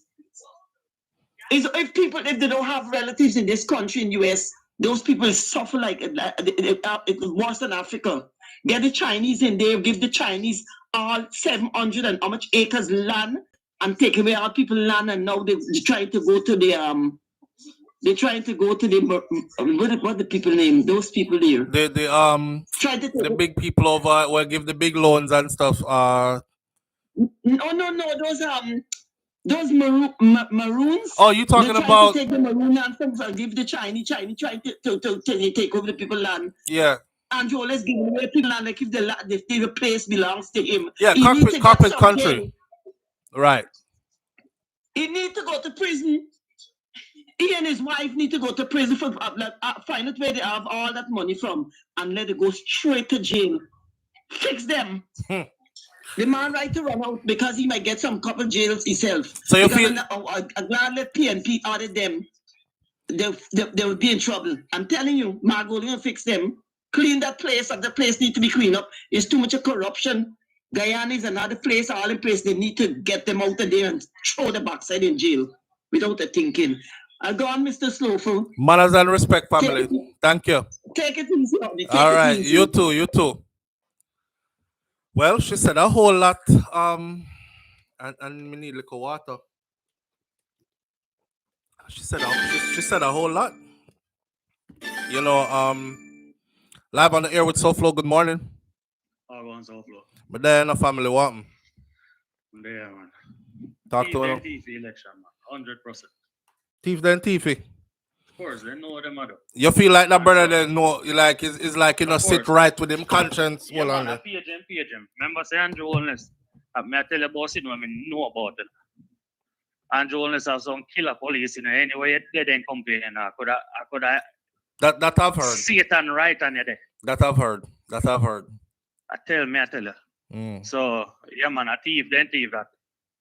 If they don't have relatives in this country in US, those people suffer like it's worse than Africa. Get the Chinese in there, give the Chinese all 700 and how much acres land and take away our people land, and now they're trying to go to the they're trying to go to the what the people name? Those people there. The big people over will give the big loans and stuff. Those maroons. Oh, you talking about? To take the maroon land and give the Chinese trying to take over the people land. Yeah. And Joel is giving away people land like if the place belongs to him. Yeah, carpet country. Right. He need to go to prison. He and his wife need to go to prison for find out where they have all that money from and let it go straight to jail. Fix them. The man right to run out because he might get some couple jails himself. So you feel I'm glad let PNP audit them. They will be in trouble. I'm telling you, Margot, you fix them. Clean that place up. The place need to be cleaned up. There's too much of corruption. Guyana is another place, all in place. They need to get them out of there and throw the backside in jail without a thinking. Go on, Mr. Slowful. Manners and respect, family. Thank you. Take it easy. All right, you too. Well, she said a whole lot. And we need a little water. She said a whole lot. You know, live on the air with SouFLo. Good morning. I want SouFLo. But then a family want. Yeah, man. Talk to him. Thief election, man. 100%. Thief then thiefy. Of course, they know what them are. You feel like that brother then know, like it's like, you know, sit right with him conscience. Yeah, man, I page him. Remember say Andrew Holness. I tell you about it when I know about it. Andrew Holness has some killer police, you know, anyway, they didn't complain. I could that I've heard. Satan right on you there. That I've heard. I tell you. So, yeah, man, a thief that.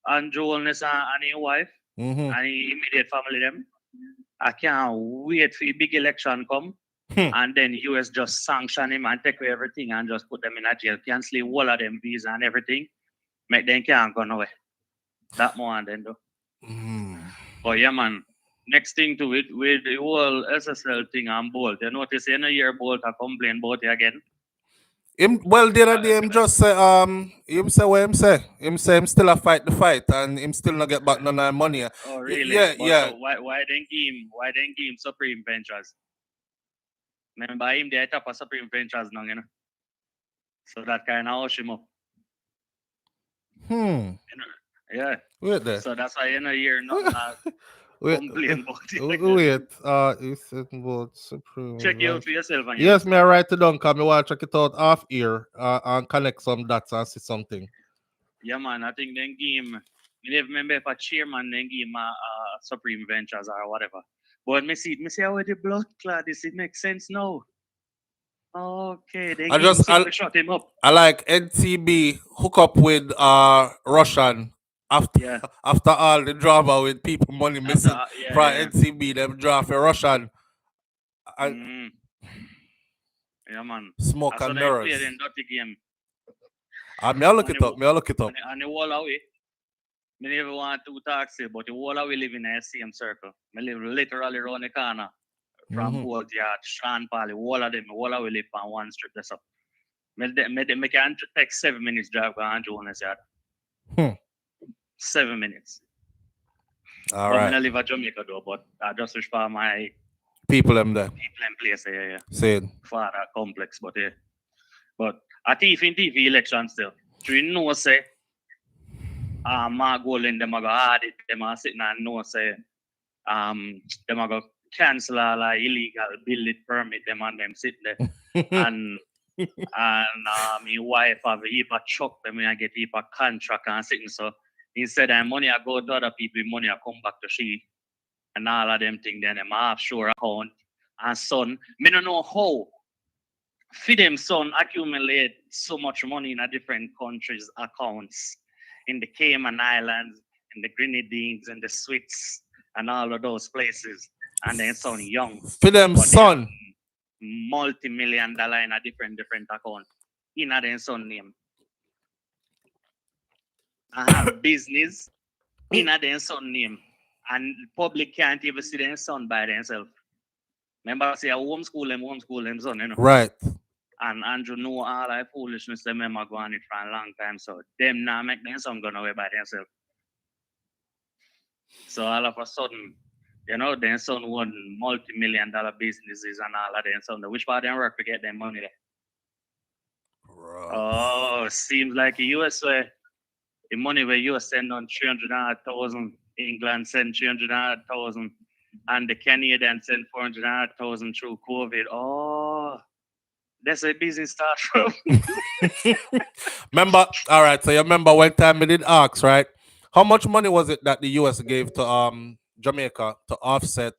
Andrew Holness and his wife and his immediate family them. I can't wait for the big election come and then US just sanction him and take away everything and just put them in a jail, cancel all of them visa and everything. Make them can't go nowhere. That more then though. But yeah, man. Next thing to it with the whole SSL thing and Bolt. You notice in a year Bolt I complain about it again. The other day him just say him say what him say. Him say him still a fight the fight and him still not get back none of the money. Oh really? Yeah. So why then give him Supreme Ventures? Remember him the top of Supreme Ventures now, you know. So that kind of hush him up. You know, yeah. Wait there. So that's why in a year not complain about it. You said about Supreme. Check it out for yourself. Yes, may I write it down because I want to check it out off here and connect some dots and see something. Yeah, man. I think then give him. I don't remember if a chairman then give him Supreme Ventures or whatever. But me see how the blood clot is. It makes sense now. Okay, then shut him up. I like NTB hook up with Russian after all the drama with people money missing from NTB, them draw for Russian. Yeah, man. Smoke and mirrors. Play the dirty game. May I look it up? And the whole away. I never want to taxi, but the whole away live in the same circle. I live literally around the corner. From Bolt Yard, Sean Pally, all of them, all of we live on one strip. That's up. I can take 7 minutes drive to Andrew Holness Yard. 7 minutes. All right. I live in Jamaica though, but I just wish for my people them there. People in place, yeah. Say for that complex, but yeah. But a thief in TV election still. Do you know say Margot and them are go hard it, them are sitting and know say them are go cancel like illegal building permit them and them sit there. and my wife have a heap of truck them and get heap of contract and sitting so instead of money I go to other people, money I come back to she and all of them things then them offshore account and son. Me don't know how for them son accumulate so much money in a different countries accounts in the Cayman Islands, in the Grenadines, and the Swiss, and all of those places. And then son young. For them son. Multi-million-dollar in a different account. In a them son name. I have business in a them son name. And public can't even see their son by themselves. Remember I say I homeschool them son, you know. Right. And Andrew know all that foolishness them go on it for a long time. So them now make them son go away by themselves. So all of a sudden, then son won multi-million-dollar businesses and all of them. So which part of them work to get their money there? Oh, seems like the US where the money where US send on 300,000, England send 300,000, and the Canadian send 400,000 through COVID. Oh, that's a business start from. Remember, all right. So you remember one time we did ask, right? How much money was it that the US gave to Jamaica to offset?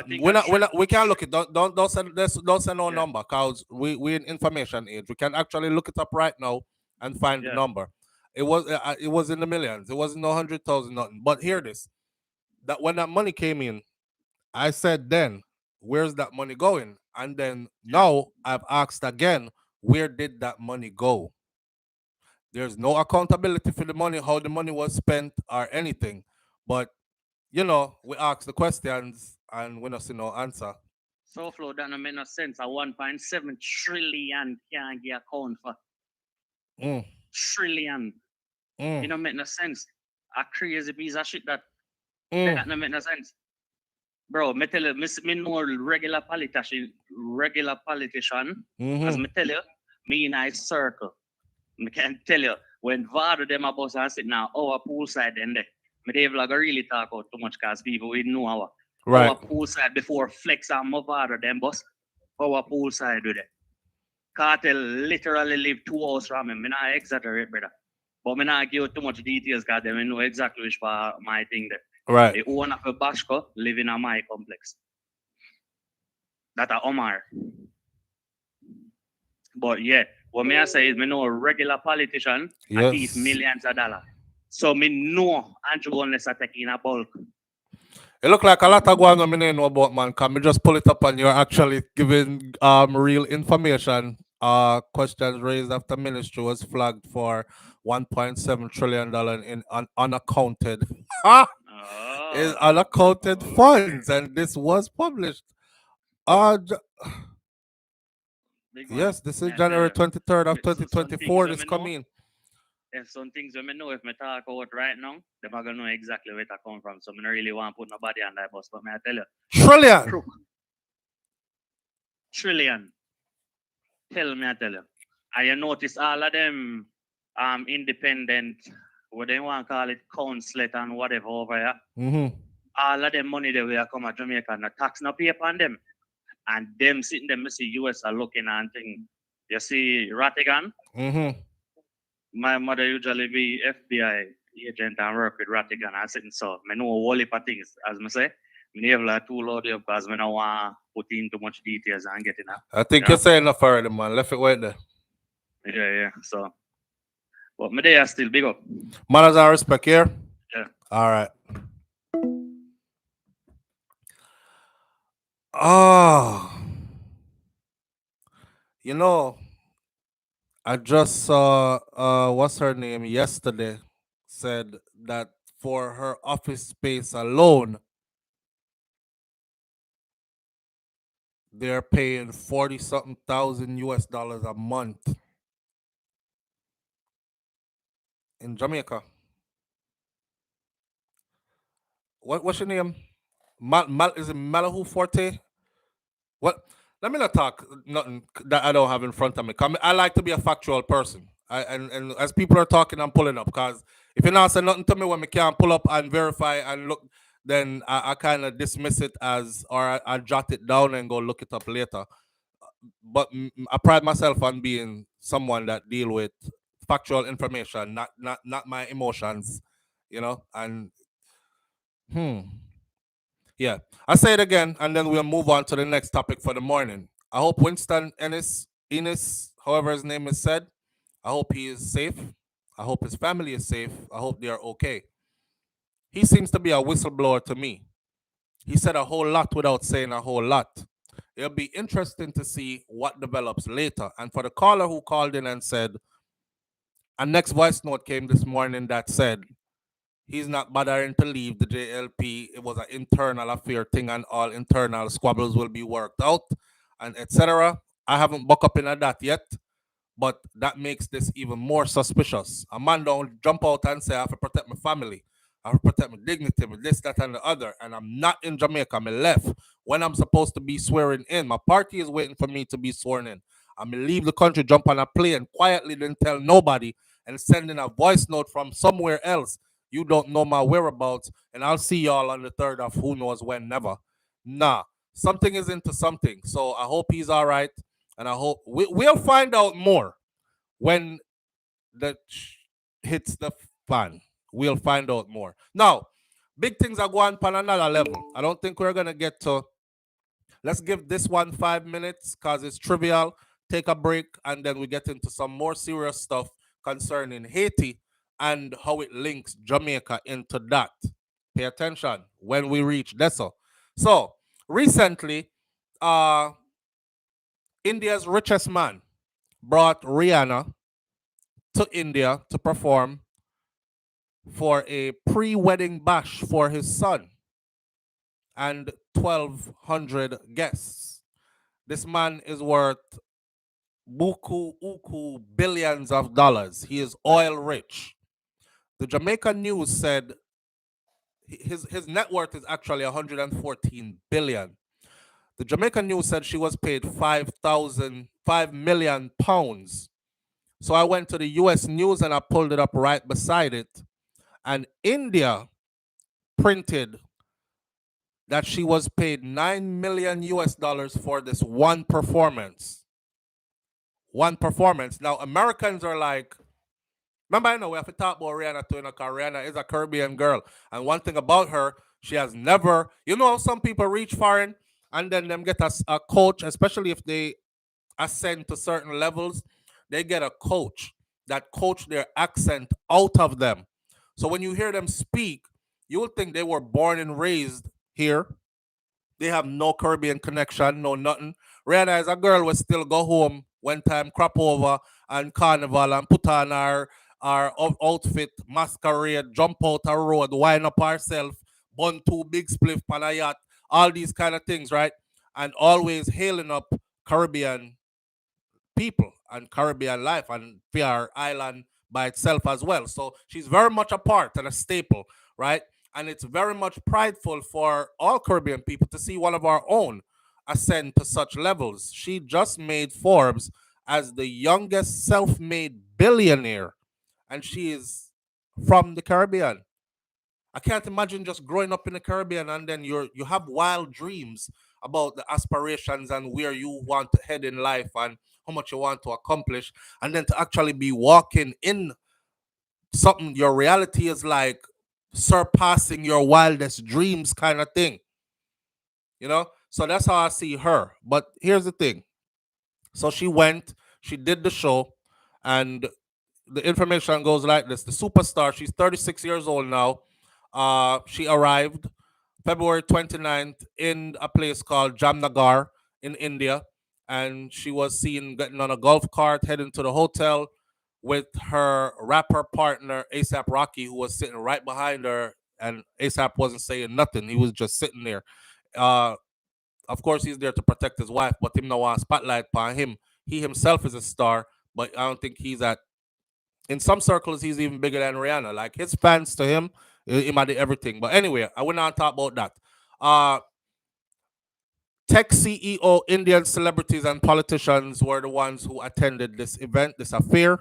We can't look it. Don't send no number, cause we in information age. We can actually look it up right now and find the number. It was in the millions. It wasn't no 100,000 nothing. But hear this: that when that money came in, I said then, where's that money going? And then now I've asked again, where did that money go? There's no accountability for the money, how the money was spent, or anything. But we ask the questions and we don't see no answer. SouFLo, that don't make no sense. A 1.7 trillion can't get account for. Trillion. It don't make no sense. A crazy piece of shit that don't make no sense. Bro, me tell you, me know regular politician, as me tell you, me in a circle. I can tell you, when Vado them about and sit now, our poolside then there. Me they like really talk about too much because people we know our poolside before Flex and Movado them boss. Our poolside with it. Cartel literally live 2 hours from him. Me not exaggerate, brother. But me not give you too much details because they know exactly which part my thing there. Right. The owner of a Bashko live in a my complex. That a Omar. But yeah, what me I say is me know a regular politician at least millions of dollars. So me know Andrew unless I take in a bulk. It look like a lot of going on me know about, man. Can me just pull it up and you're actually giving real information. Questions raised after ministry was flagged for $1.7 trillion in unaccounted is unaccounted funds, and this was published. Yes, this is January 23rd of 2024. This coming. There's some things we know if me talk about right now, they're not gonna know exactly where it come from. So I don't really want to put nobody on that bus, but may I tell you? Trillion. Tell you. And you notice all of them independent, what they want to call it, council and whatever over here. All of them money they will come at Jamaica and the tax no pay upon them. And them sitting them, see US are looking and thing. You see Rattigan? My mother usually be FBI agent and work with Rattigan and sitting so I know a whole heap of things, as I say. I have like too loaded up because I don't want to put in too much details and get enough. I think you're saying enough already, man. Left it right there. Yeah. So, but my day are still big up. Manners and respect here? Yeah. All right. I just saw what's her name yesterday said that for her office space alone, they're paying 40-something thousand US dollars a month in Jamaica. What's your name? Is it Malahu Forte? What? Let me not talk nothing that I don't have in front of me. I like to be a factual person. And as people are talking, I'm pulling up. Because if you not say nothing to me when I can't pull up and verify and look, then I kind of dismiss it as, or I jot it down and go look it up later. But I pride myself on being someone that deal with factual information, not my emotions, and yeah. I say it again, and then we'll move on to the next topic for the morning. I hope Winston Ennis, however his name is said, I hope he is safe. I hope his family is safe. I hope they are okay. He seems to be a whistleblower to me. He said a whole lot without saying a whole lot. It'll be interesting to see what develops later. And for the caller who called in and said, a next voice note came this morning that said, he's not bothering to leave the JLP. It was an internal affair thing, and all internal squabbles will be worked out, and etc. I haven't bucked up in that yet, but that makes this even more suspicious. A man don't jump out and say I have to protect my family. I have to protect my dignity, my this, that, and the other. And I'm not in Jamaica. I'm left when I'm supposed to be swearing in. My party is waiting for me to be sworn in. I'm gonna leave the country, jump on a plane quietly, didn't tell nobody, and send in a voice note from somewhere else. You don't know my whereabouts, and I'll see y'all on the 3rd of who knows when, never. Nah, something is into something. So I hope he's all right, and I hope we'll find out more when the hits the fan. We'll find out more. Now, big things are going on another level. I don't think we're gonna get to. Let's give this one 5 minutes because it's trivial. Take a break, and then we get into some more serious stuff concerning Haiti and how it links Jamaica into that. Pay attention when we reach Deso. So recently, India's richest man brought Rihanna to India to perform for a pre-wedding bash for his son and 1,200 guests. This man is worth buku billions of dollars. He is oil rich. The Jamaican news said his net worth is actually 114 billion. The Jamaican news said she was paid 5 million pounds. So I went to the US news and I pulled it up right beside it. And India printed that she was paid 9 million US dollars for this one performance. One performance. Now, Americans are like, remember, I know we have to talk about Rihanna too, because Rihanna is a Caribbean girl. And one thing about her, she has never, some people reach foreign and then them get a coach, especially if they ascend to certain levels, they get a coach that coach their accent out of them. So when you hear them speak, you will think they were born and raised here. They have no Caribbean connection, no nothing. Rihanna is a girl who still go home when time crop over and carnival and put on our outfit, masquerade, jump out a road, wind up herself, bun 2 big spliff on a yacht, all these kind of things, right? And always hailing up Caribbean people and Caribbean life and PR Island by itself as well. So she's very much a part and a staple, right? And it's very much prideful for all Caribbean people to see one of our own ascend to such levels. She just made Forbes as the youngest self-made billionaire, and she is from the Caribbean. I can't imagine just growing up in the Caribbean and then you have wild dreams about the aspirations and where you want to head in life and how much you want to accomplish, and then to actually be walking in something your reality is like surpassing your wildest dreams kind of thing. So that's how I see her. But here's the thing. So she did the show, and the information goes like this. The superstar, she's 36 years old now. She arrived February 29th in a place called Jamnagar in India, and she was seen getting on a golf cart heading to the hotel with her rapper partner ASAP Rocky, who was sitting right behind her, and ASAP wasn't saying nothing. He was just sitting there. Of course, he's there to protect his wife, but him no want spotlight on him. He himself is a star, but I don't think he's at. In some circles, he's even bigger than Rihanna. Like his fans to him might do everything. But anyway, I will not talk about that. Tech CEO, Indian celebrities, and politicians were the ones who attended this event, this affair.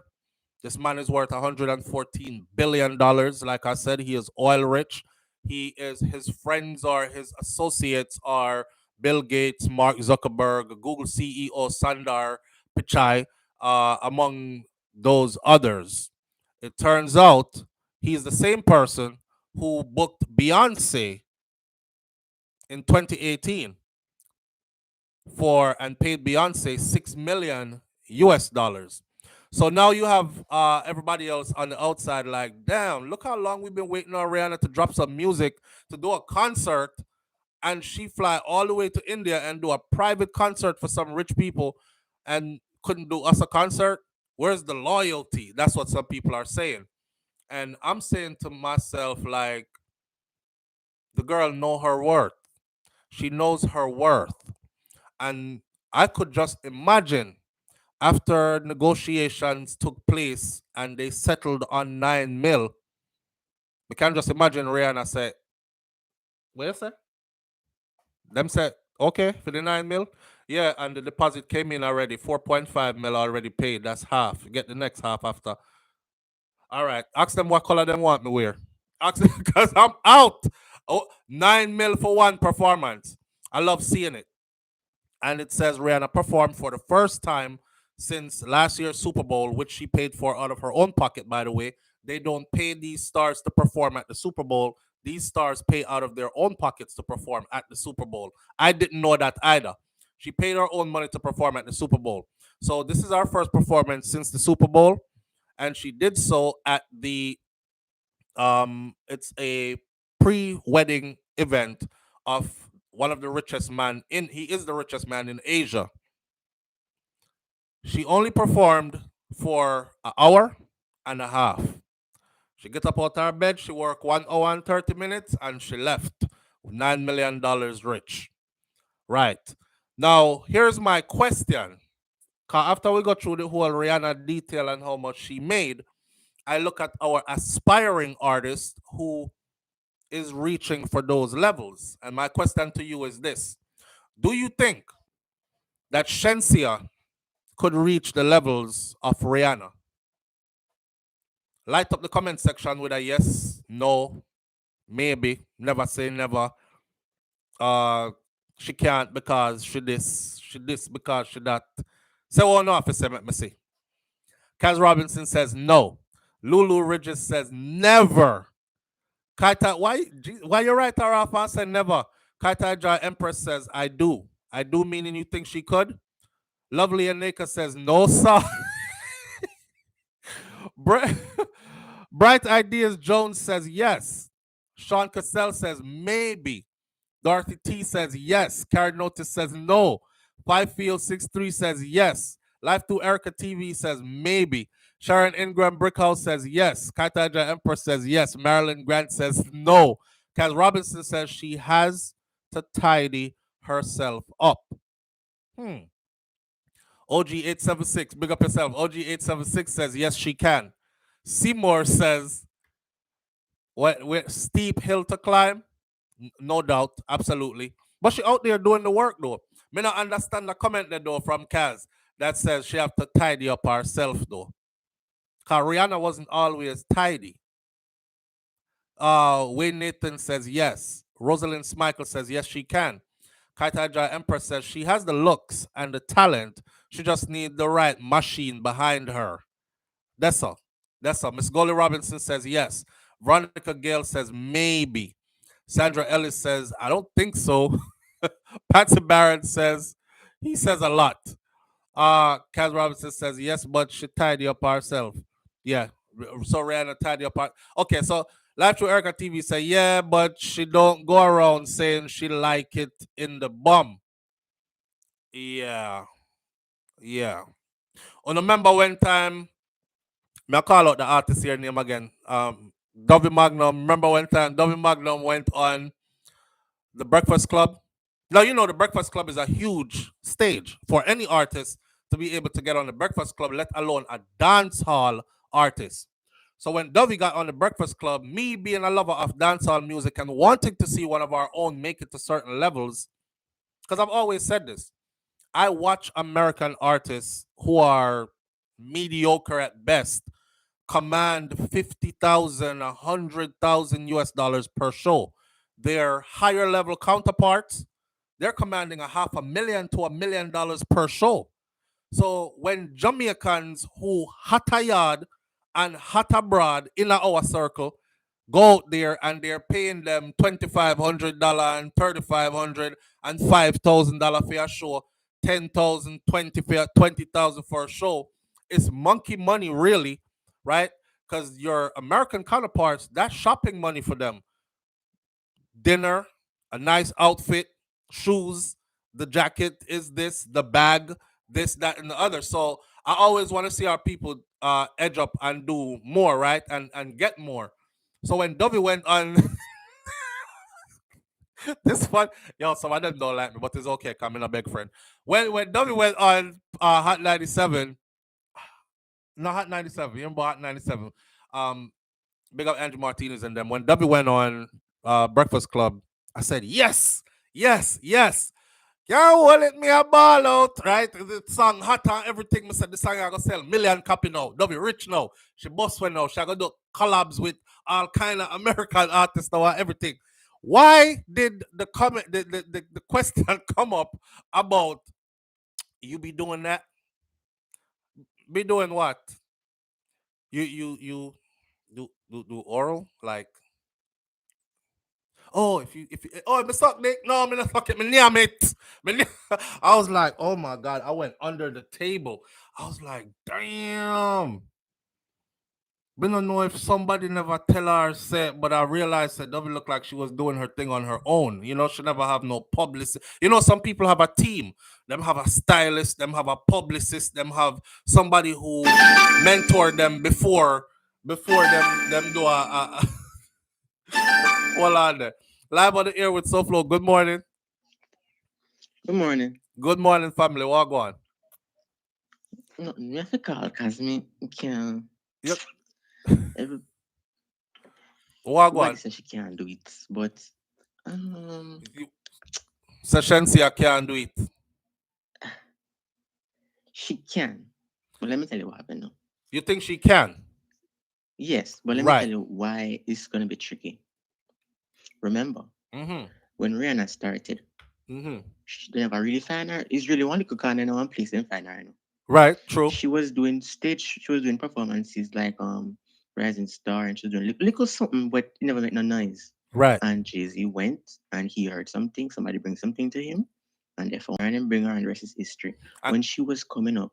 This man is worth $114 billion. Like I said, he is oil rich. His friends or his associates are Bill Gates, Mark Zuckerberg, Google CEO Sundar Pichai, among those others. It turns out he's the same person who booked Beyonce in 2018 and paid Beyonce $6 million US dollars. So now you have everybody else on the outside like, damn, look how long we've been waiting on Rihanna to drop some music, to do a concert, and she fly all the way to India and do a private concert for some rich people and couldn't do us a concert. Where's the loyalty? That's what some people are saying. And I'm saying to myself, like, the girl know her worth. She knows her worth. And I could just imagine after negotiations took place and they settled on 9 mil, We can just imagine Rihanna say, what you say? Them said, okay, for the 9 mil. Yeah, and the deposit came in already. 4.5 mil already paid. That's half. You get the next half after. All right. Ask them what color them want me wear. Ask them because I'm out. Oh, 9 mil for one performance. I love seeing it. And it says Rihanna performed for the first time since last year's Super Bowl, which she paid for out of her own pocket, by the way. They don't pay these stars to perform at the Super Bowl. These stars pay out of their own pockets to perform at the Super Bowl. I didn't know that either. She paid her own money to perform at the Super Bowl. So this is our first performance since the Super Bowl. And she did so at the it's a pre-wedding event of one of the richest man in he is the richest man in Asia. She only performed for an hour and a half. She get up out her bed, she worked 1 hour and 30 minutes, and she left $9 million rich. Right. Now, here's my question. After we go through the whole Rihanna detail and how much she made, I look at our aspiring artist who is reaching for those levels. And my question to you is this. Do you think that Shenseea could reach the levels of Rihanna? Light up the comment section with a yes, no, maybe, never say never. She can't because she this because she that. Say one off, say let me see. Kaz Robinson says no. Lulu Ridges says never. Kaita, why you write her off and say never? Kaita Joy Empress says I do. I do, meaning you think she could? Lovely Aneka says no, sir. Bright Ideas Jones says yes. Sean Cassell says maybe. Dorothy T says yes. Karen Notice says no. 5Field63 says yes. Life to Erica TV says maybe. Sharon Ingram Brickhouse says yes. Kaitaja Empress says yes. Marilyn Grant says no. Kaz Robinson says she has to tidy herself up. OG876, big up yourself. OG876 says yes, she can. Seymour says, what steep hill to climb? No doubt, absolutely. But she out there doing the work though. Me not understand the comment there though from Kaz that says she have to tidy up herself though. Cause Rihanna wasn't always tidy. Wayne Nathan says yes. Rosalind Smichael says yes, she can. Kaitaja Empress says she has the looks and the talent. She just needs the right machine behind her. That's all. That's all. Miss Golly Robinson says yes. Veronica Gale says maybe. Sandra Ellis says, I don't think so. Patsy Barrett says, he says a lot. Kaz Robinson says, yes, but she tidy up herself. Yeah. So Rihanna tidy up her. Okay, so Live to Erica TV say, yeah, but she don't go around saying she like it in the bum. Yeah. Yeah. On remember when time, me I call out the artist here name again. Dovey Magnum. Remember when time Dovey Magnum went on the Breakfast Club? Now, you know, the Breakfast Club is a huge stage for any artist to be able to get on the Breakfast Club, let alone a dance hall artist. So when Dovey got on the Breakfast Club, me being a lover of dancehall music and wanting to see one of our own make it to certain levels, because I've always said this, I watch American artists who are mediocre at best command 50,000, 100,000 US dollars per show. Their higher level counterparts, they're commanding $500,000 to $1 million per show. So when Jamaicans who hot a yard and hot abroad in our circle go out there and they're paying them $2,500 and $3,500 and $5,000 for a show, 10,000, 20,000 for a show, it's monkey money really, right? Because your American counterparts, that's shopping money for them. Dinner, a nice outfit, shoes, the jacket is this, the bag, this, that, and the other. So I always want to see our people edge up and do more, right? And get more. So when Dovey went on this one, yo, some of them don't like me, but it's okay, coming a big friend. When Dovey went on Hot 97, not Hot 97, you remember Hot 97? big up Andrew Martinez and them. When W went on Breakfast Club, I said, yes, yes, yes. Can't hold it, me a ball out, right? The song hot and everything. I said the song I gonna sell million copy now. W rich now. She boss one now. She gonna do collabs with all kind of American artists now and everything. Why did the comment the question come up about you be doing that? Be doing what? You do oral? Like, oh, if you oh, me suck dick. No, me not suck it. Me name it. I was like, oh my god. I went under the table. I was like, damn. We don't know if somebody never tell her said, but I realized that doesn't look like she was doing her thing on her own. You know, she never have no publicist. You know, some people have a team. Them have a stylist. Them have a publicist. Them have somebody who mentored them before them do a hold on there. Live on the air with SouFlo. Good morning. Good morning. Good morning, family. What go on? No, me have to call because me can't. Yep. Everybody What go on? says she can't do it, but So Shenseea can't do it. she can. But let me tell you what happened now. You think she can? Yes, but let me tell you why it's gonna be tricky. Remember, when Rihanna started, she never really find her. It's really one little corner in one place and find her. Right, true. She was doing performances like Rising Star, and she was doing little something, but it never made no noise. Right. And Jay-Z went and he heard something, somebody bring something to him, and they found her and bring her, and the rest is history. When she was coming up,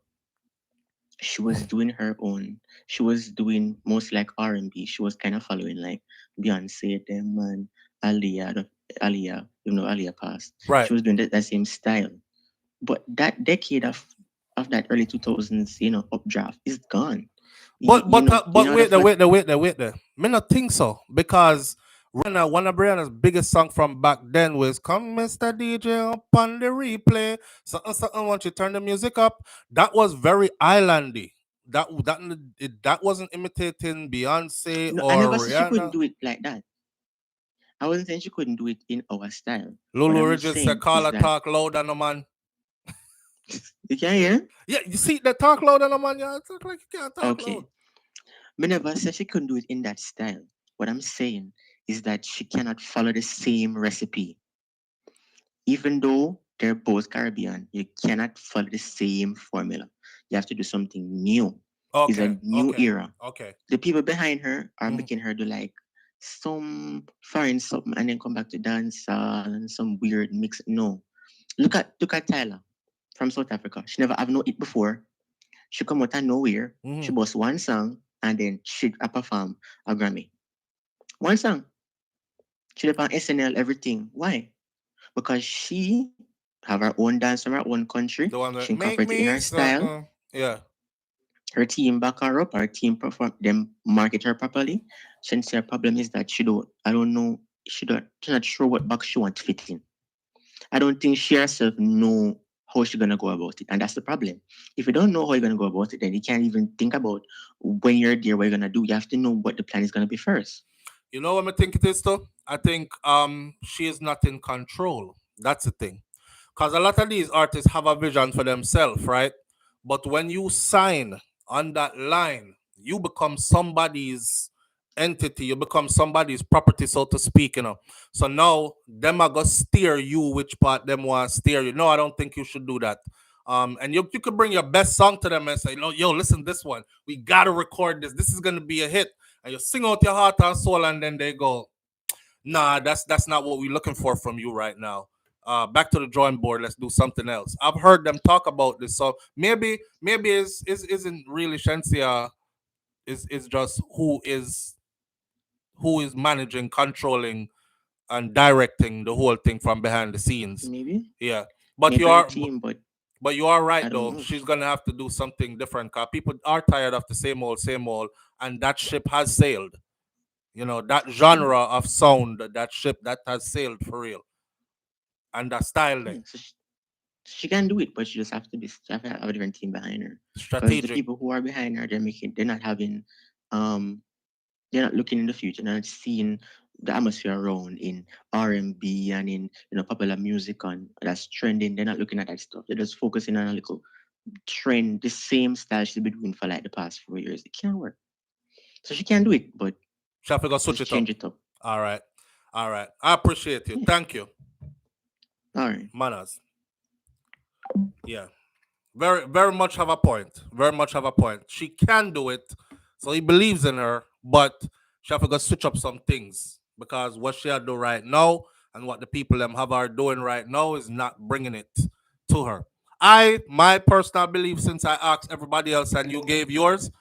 she was doing her own. She was doing most like R&B. She was kind of following like Beyonce, them, and Aliyah, even though Aliyah passed. Right. She was doing that same style. But that decade of that early 2000s, updraft is gone. But wait there. Me not think so, because Rihanna, one of Rihanna's biggest song from back then was "Come, Mr. DJ, up on the replay." Something. Once you turn the music up, that was very islandy. That wasn't imitating Beyonce No, or I never said she couldn't Rihanna. do it like that. I wasn't saying she couldn't do it in our style. Lulu Ridges said, "Call her talk louder, no man." You can hear? Yeah, you see the talk louder, no man. Yeah, talk like you can't talk loud. Me never said she couldn't do it in that style. What I'm saying is that she cannot follow the same recipe. Even though they're both Caribbean, you cannot follow the same formula. You have to do something new. It's a new era. Okay. The people behind her are making her do like some foreign something and then come back to dance and some weird mix. No. Look at Tyler from South Africa. She never have no it before. She come out of nowhere. She bust one song and then she perform a Grammy. One song. She did on SNL, everything. Why? Because she have her own dance from her own country. She incorporated in her style. Yeah. Her team back her up. Her team perform. Them market her properly. Shensea's problem is that she's not sure what box she want to fit in. I don't think she herself know how she's gonna go about it, and that's the problem. If you don't know how you're gonna go about it, then you can't even think about when you're there what you're gonna do. You have to know what the plan is gonna be first. You know what I think it is though? I think she is not in control. That's the thing. Because a lot of these artists have a vision for themselves, right? But when you sign on that line, you become somebody's entity, you become somebody's property, so to speak, So now them are gonna steer you which part them want to steer you. No, I don't think you should do that. And you could bring your best song to them and say, no, yo, listen, this one, we gotta record this. This is gonna be a hit. And you sing out your heart and soul, and then they go, nah, that's not what we're looking for from you right now. Back to the drawing board. Let's do something else. I've heard them talk about this, so maybe isn't really Shenseea is just who is managing, controlling, and directing the whole thing from behind the scenes. Maybe. Yeah, but maybe you are. Team, but you are right though. know. She's gonna have to do something different because people are tired of the same old, and that ship has sailed. That genre of sound, that ship that has sailed for real. And that style there. So she can do it, but she just have to have a different team behind her. Strategic. Because the people who are behind her, they're not having They're not looking in the future. They're not seeing the atmosphere around in R&B and in popular music and that's trending. They're not looking at that stuff. They're just focusing on a little trend, the same style she's been doing for like the past 4 years. It can't work. So she can do it, but She have to go switch just it up. change it up. All right. All right. I appreciate you. Yeah. Thank you. All right. Manners. Yeah. Very, very much have a point. Very much have a point. She can do it. So he believes in her, but she have to go switch up some things. Because what she do right now and what the people them have her doing right now is not bringing it to her. My personal belief, since I asked everybody else and you gave yours,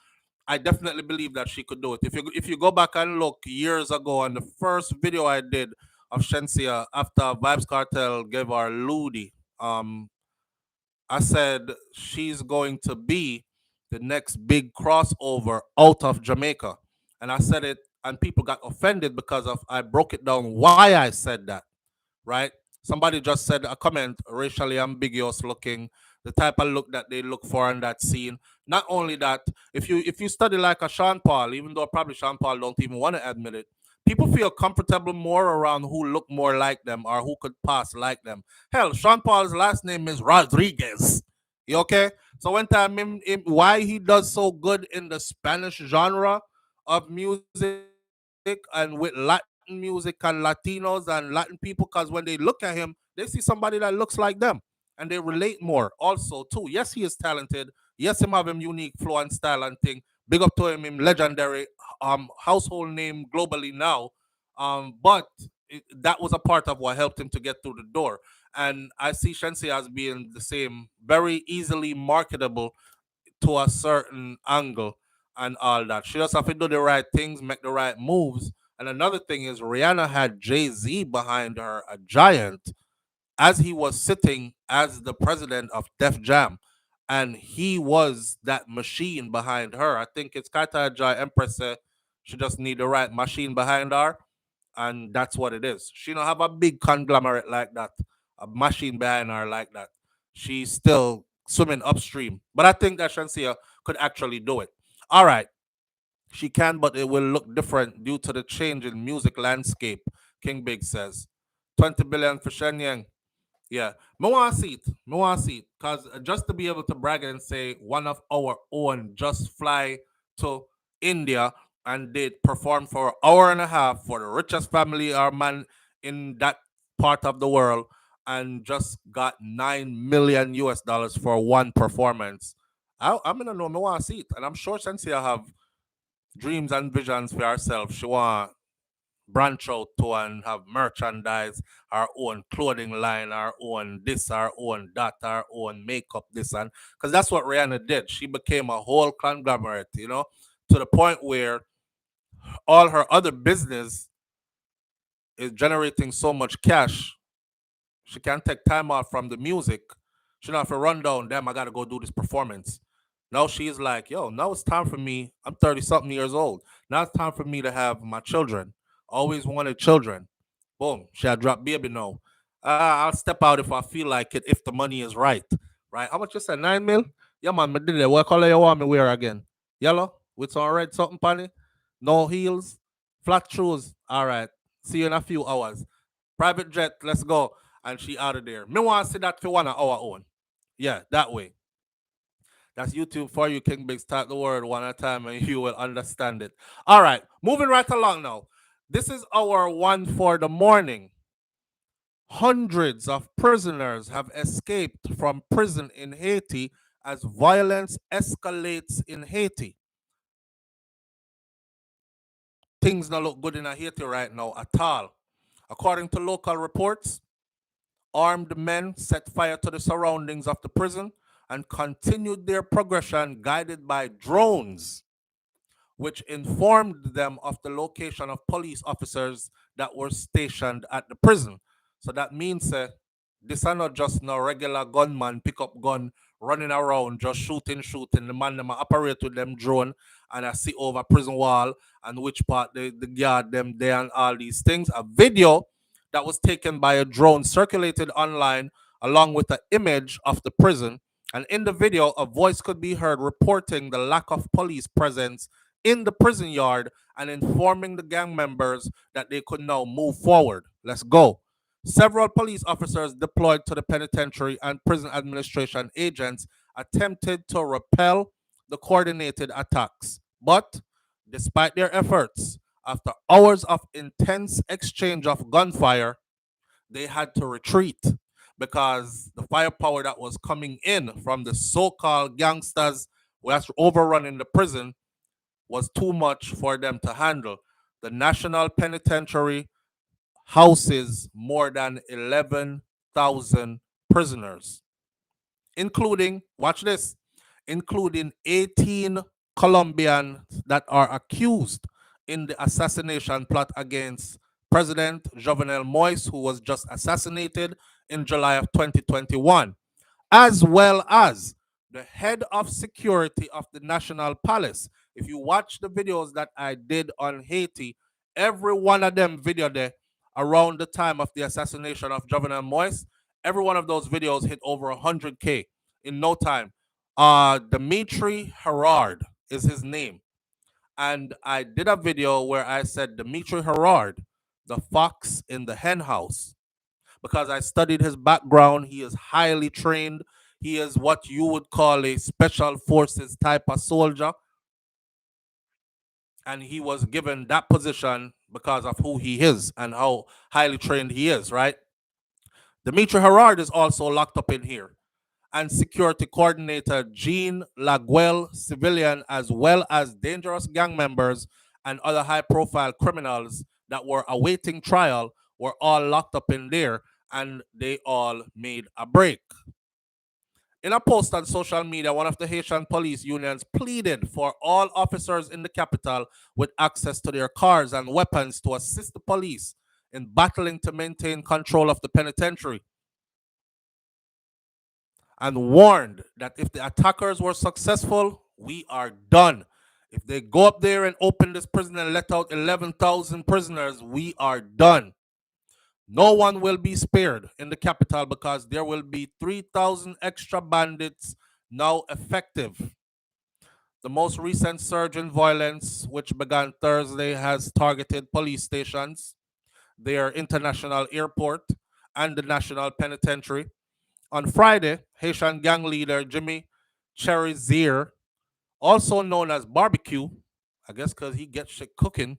I definitely believe that she could do it. If you go back and look years ago on the first video I did of Shenseea after Vibes Cartel gave her Ludi, I said she's going to be the next big crossover out of Jamaica. And I said it and people got offended because of I broke it down why I said that, right? Somebody just said a comment, racially ambiguous looking, the type of look that they look for in that scene. Not only that, if you study like a Sean Paul, even though probably Sean Paul don't even want to admit it, people feel comfortable more around who look more like them or who could pass like them. Hell, Sean Paul's last name is Rodriguez. You okay? So one time, why he does so good in the Spanish genre of music and with Latin music and Latinos and Latin people, because when they look at him, they see somebody that looks like them and they relate more. Also, too, yes, he is talented. Yes, him have him unique flow and style and thing. Big up to him legendary household name globally now. But that was a part of what helped him to get through the door. And I see Shenseea as being the same, very easily marketable to a certain angle and all that. She just have to do the right things, make the right moves. And another thing is Rihanna had Jay-Z behind her, a giant, as he was sitting as the president of Def Jam. And he was that machine behind her. I think it's Kata Jai Empress said she just need the right machine behind her. And that's what it is. She don't have a big conglomerate like that, a machine behind her like that. She's still swimming upstream. But I think that Shenseea could actually do it. All right. She can, but it will look different due to the change in music landscape, King Big says. 20 billion for Shenyang. Yeah, me want to see it. Me want to see it. Because just to be able to brag and say one of our own just fly to India and did perform for an hour and a half for the richest family or man in that part of the world and just got 9 million US dollars for one performance. I'm going to know. Me want to see it. And I'm sure Shenseea have dreams and visions for herself. She want branch out to and have merchandise, our own clothing line, our own this, our own that, our own makeup, this and because that's what Rihanna did. She became a whole conglomerate, to the point where all her other business is generating so much cash. She can't take time off from the music. She don't have to run down, damn, I gotta go do this performance. Now she's like, yo, now it's time for me. I'm 30 something years old. Now it's time for me to have my children. Always wanted children. Boom. She had dropped baby now. I'll step out if I feel like it, if the money is right. Right? How much you said? 9 mil? Yeah, man, me did it. What color you want me wear again? Yellow? With some red something funny? No heels? Flat shoes? All right. See you in a few hours. Private jet, let's go. And she out of there. Me want to see that for one of our own. Yeah, that way. That's YouTube for you, King Biggs. Type the word one at a time and you will understand it. All right, moving right along now. This is our one for the morning. Hundreds of prisoners have escaped from prison in Haiti as violence escalates in Haiti. Things don't look good in Haiti right now at all. According to local reports, armed men set fire to the surroundings of the prison and continued their progression guided by drones, which informed them of the location of police officers that were stationed at the prison. So that means this are not just no regular gunman, pick up gun, running around, just shooting. The man them operate with them drone and I see over prison wall and which part the guard them there and all these things. A video that was taken by a drone circulated online along with an image of the prison. And in the video, a voice could be heard reporting the lack of police presence in the prison yard and informing the gang members that they could now move forward. Let's go. Several police officers deployed to the penitentiary and prison administration agents attempted to repel the coordinated attacks. But despite their efforts, after hours of intense exchange of gunfire, they had to retreat because the firepower that was coming in from the so-called gangsters who was overrunning the prison was too much for them to handle. The National Penitentiary houses more than 11,000 prisoners, including, watch this, including 18 Colombians that are accused in the assassination plot against President Jovenel Moise, who was just assassinated in July of 2021, as well as the head of security of the National Palace. If you watch the videos that I did on Haiti, every one of them video there around the time of the assassination of Jovenel Moise, every one of those videos hit over 100K in no time. Dimitri Herard is his name. And I did a video where I said Dimitri Herard, the fox in the hen house, because I studied his background. He is highly trained. He is what you would call a special forces type of soldier. And he was given that position because of who he is and how highly trained he is, right? Dimitri Herard is also locked up in here. And security coordinator Jean Laguel, civilian, as well as dangerous gang members and other high profile criminals that were awaiting trial, were all locked up in there, and they all made a break. In a post on social media, one of the Haitian police unions pleaded for all officers in the capital with access to their cars and weapons to assist the police in battling to maintain control of the penitentiary, and warned that if the attackers were successful, we are done. If they go up there and open this prison and let out 11,000 prisoners, we are done. No one will be spared in the capital because there will be 3,000 extra bandits now effective. The most recent surge in violence, which began Thursday, has targeted police stations, their international airport, and the national penitentiary. On Friday, Haitian gang leader Jimmy Cherizier, also known as Barbecue, I guess because he gets shit cooking,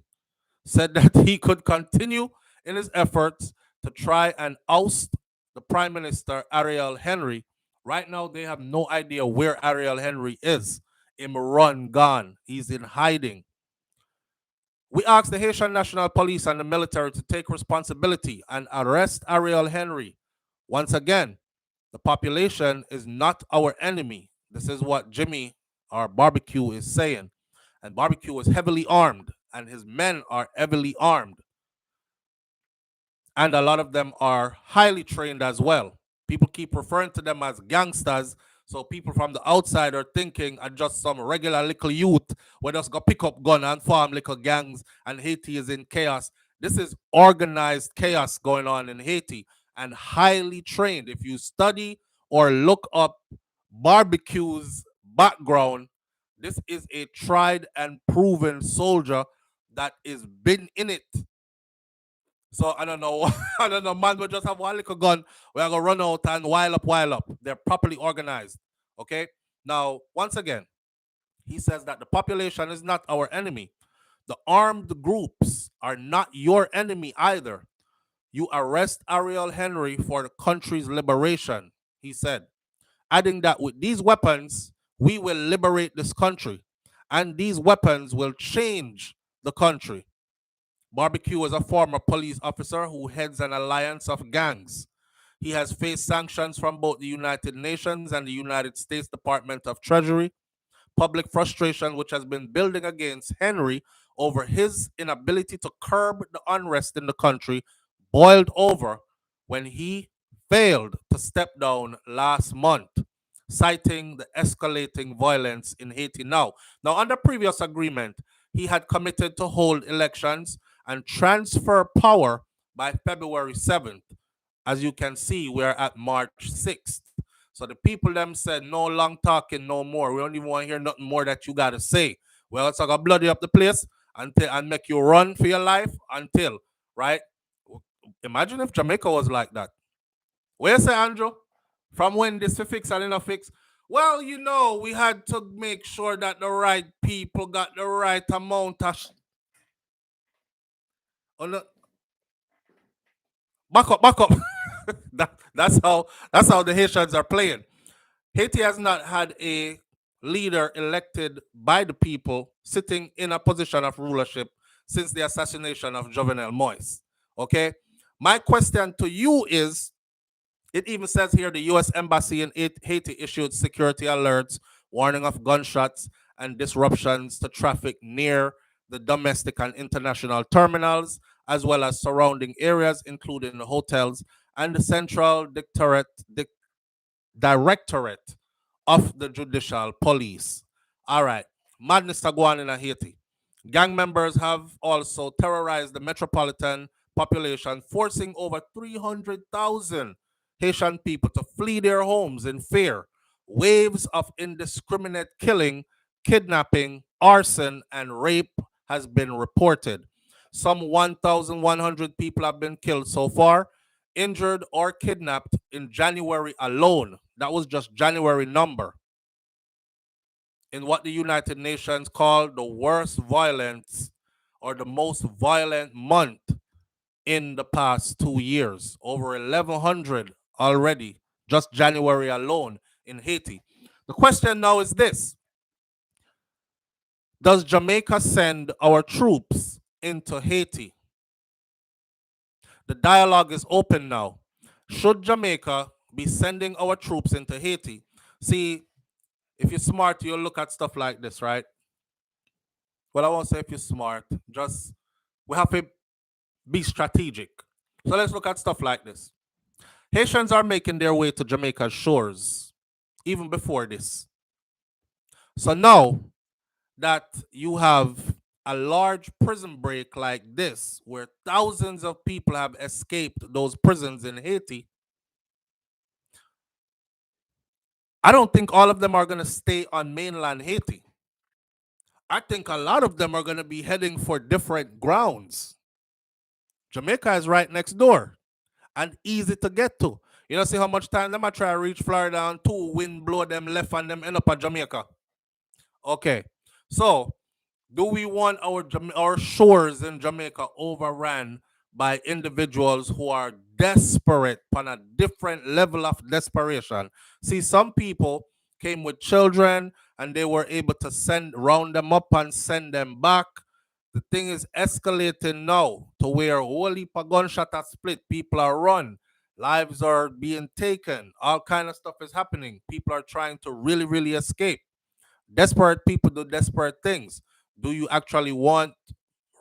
said that he could continue in his efforts to try and oust the Prime Minister Ariel Henry. Right now, they have no idea where Ariel Henry is. Him run gone. He's in hiding. We ask the Haitian National Police and the military to take responsibility and arrest Ariel Henry. Once again, the population is not our enemy. This is what Jimmy, our Barbecue, is saying. And Barbecue is heavily armed, and his men are heavily armed. And a lot of them are highly trained as well. People keep referring to them as gangsters, so people from the outside are thinking are just some regular little youth where just go pick up gun and form little gangs, and Haiti is in chaos. This is organized chaos going on in Haiti, and highly trained. If you study or look up Barbecue's background, this is a tried and proven soldier that is been in it. So I don't know. I don't know. Man, we just have one little gun. We are gonna run out and while up. They're properly organized. Okay. Now, once again, he says that the population is not our enemy. The armed groups are not your enemy either. You arrest Ariel Henry for the country's liberation, he said, adding that with these weapons, we will liberate this country, and these weapons will change the country. Barbecue is a former police officer who heads an alliance of gangs. He has faced sanctions from both the United Nations and the United States Department of Treasury. Public frustration, which has been building against Henry over his inability to curb the unrest in the country, boiled over when he failed to step down last month, citing the escalating violence in Haiti now. Now, under previous agreement, he had committed to hold elections and transfer power by February 7th. As you can see, we're at March 6th. So the people them said, no long talking, no more. We don't even want to hear nothing more that you got to say. Well, it's gonna bloody up the place until and make you run for your life until, right? Imagine if Jamaica was like that. Where you say, Andrew? From when this we fix and enough fix? Well, you know, we had to make sure that the right people got the right amount of back up. That's how the Haitians are playing. Haiti has not had a leader elected by the people sitting in a position of rulership since the assassination of Jovenel Moise. Okay? My question to you is, it even says here the U.S. Embassy in Haiti issued security alerts warning of gunshots and disruptions to traffic near the domestic and international terminals, as well as surrounding areas, including the hotels and the Central Directorate of the Judicial Police. All right, madness to go on in Haiti. Gang members have also terrorized the metropolitan population, forcing over 300,000 Haitian people to flee their homes in fear. Waves of indiscriminate killing, kidnapping, arson, and rape has been reported. Some 1,100 people have been killed so far, injured, or kidnapped in January alone. That was just January number. In what the United Nations called the worst violence or the most violent month in the past 2 years. Over 1,100 already, just January alone in Haiti. The question now is this: does Jamaica send our troops into Haiti? The dialogue is open now. Should Jamaica be sending our troops into Haiti? See, if you're smart, you'll look at stuff like this, right? Well, I won't say if you're smart, just we have to be strategic. So let's look at stuff like this. Haitians are making their way to Jamaica's shores even before this. So now that you have a large prison break like this, where thousands of people have escaped those prisons in Haiti, I don't think all of them are going to stay on mainland Haiti. I think a lot of them are going to be heading for different grounds. Jamaica is right next door and easy to get to. You know, see how much time them I try to reach Florida and two wind blow them left and them end up at Jamaica. Okay, so do we want our shores in Jamaica overran by individuals who are desperate on a different level of desperation? See, some people came with children and they were able to round them up and send them back. The thing is escalating now to where whole heap of gunshot are split, people are run, lives are being taken, all kind of stuff is happening. People are trying to really, really escape. Desperate people do desperate things. Do you actually want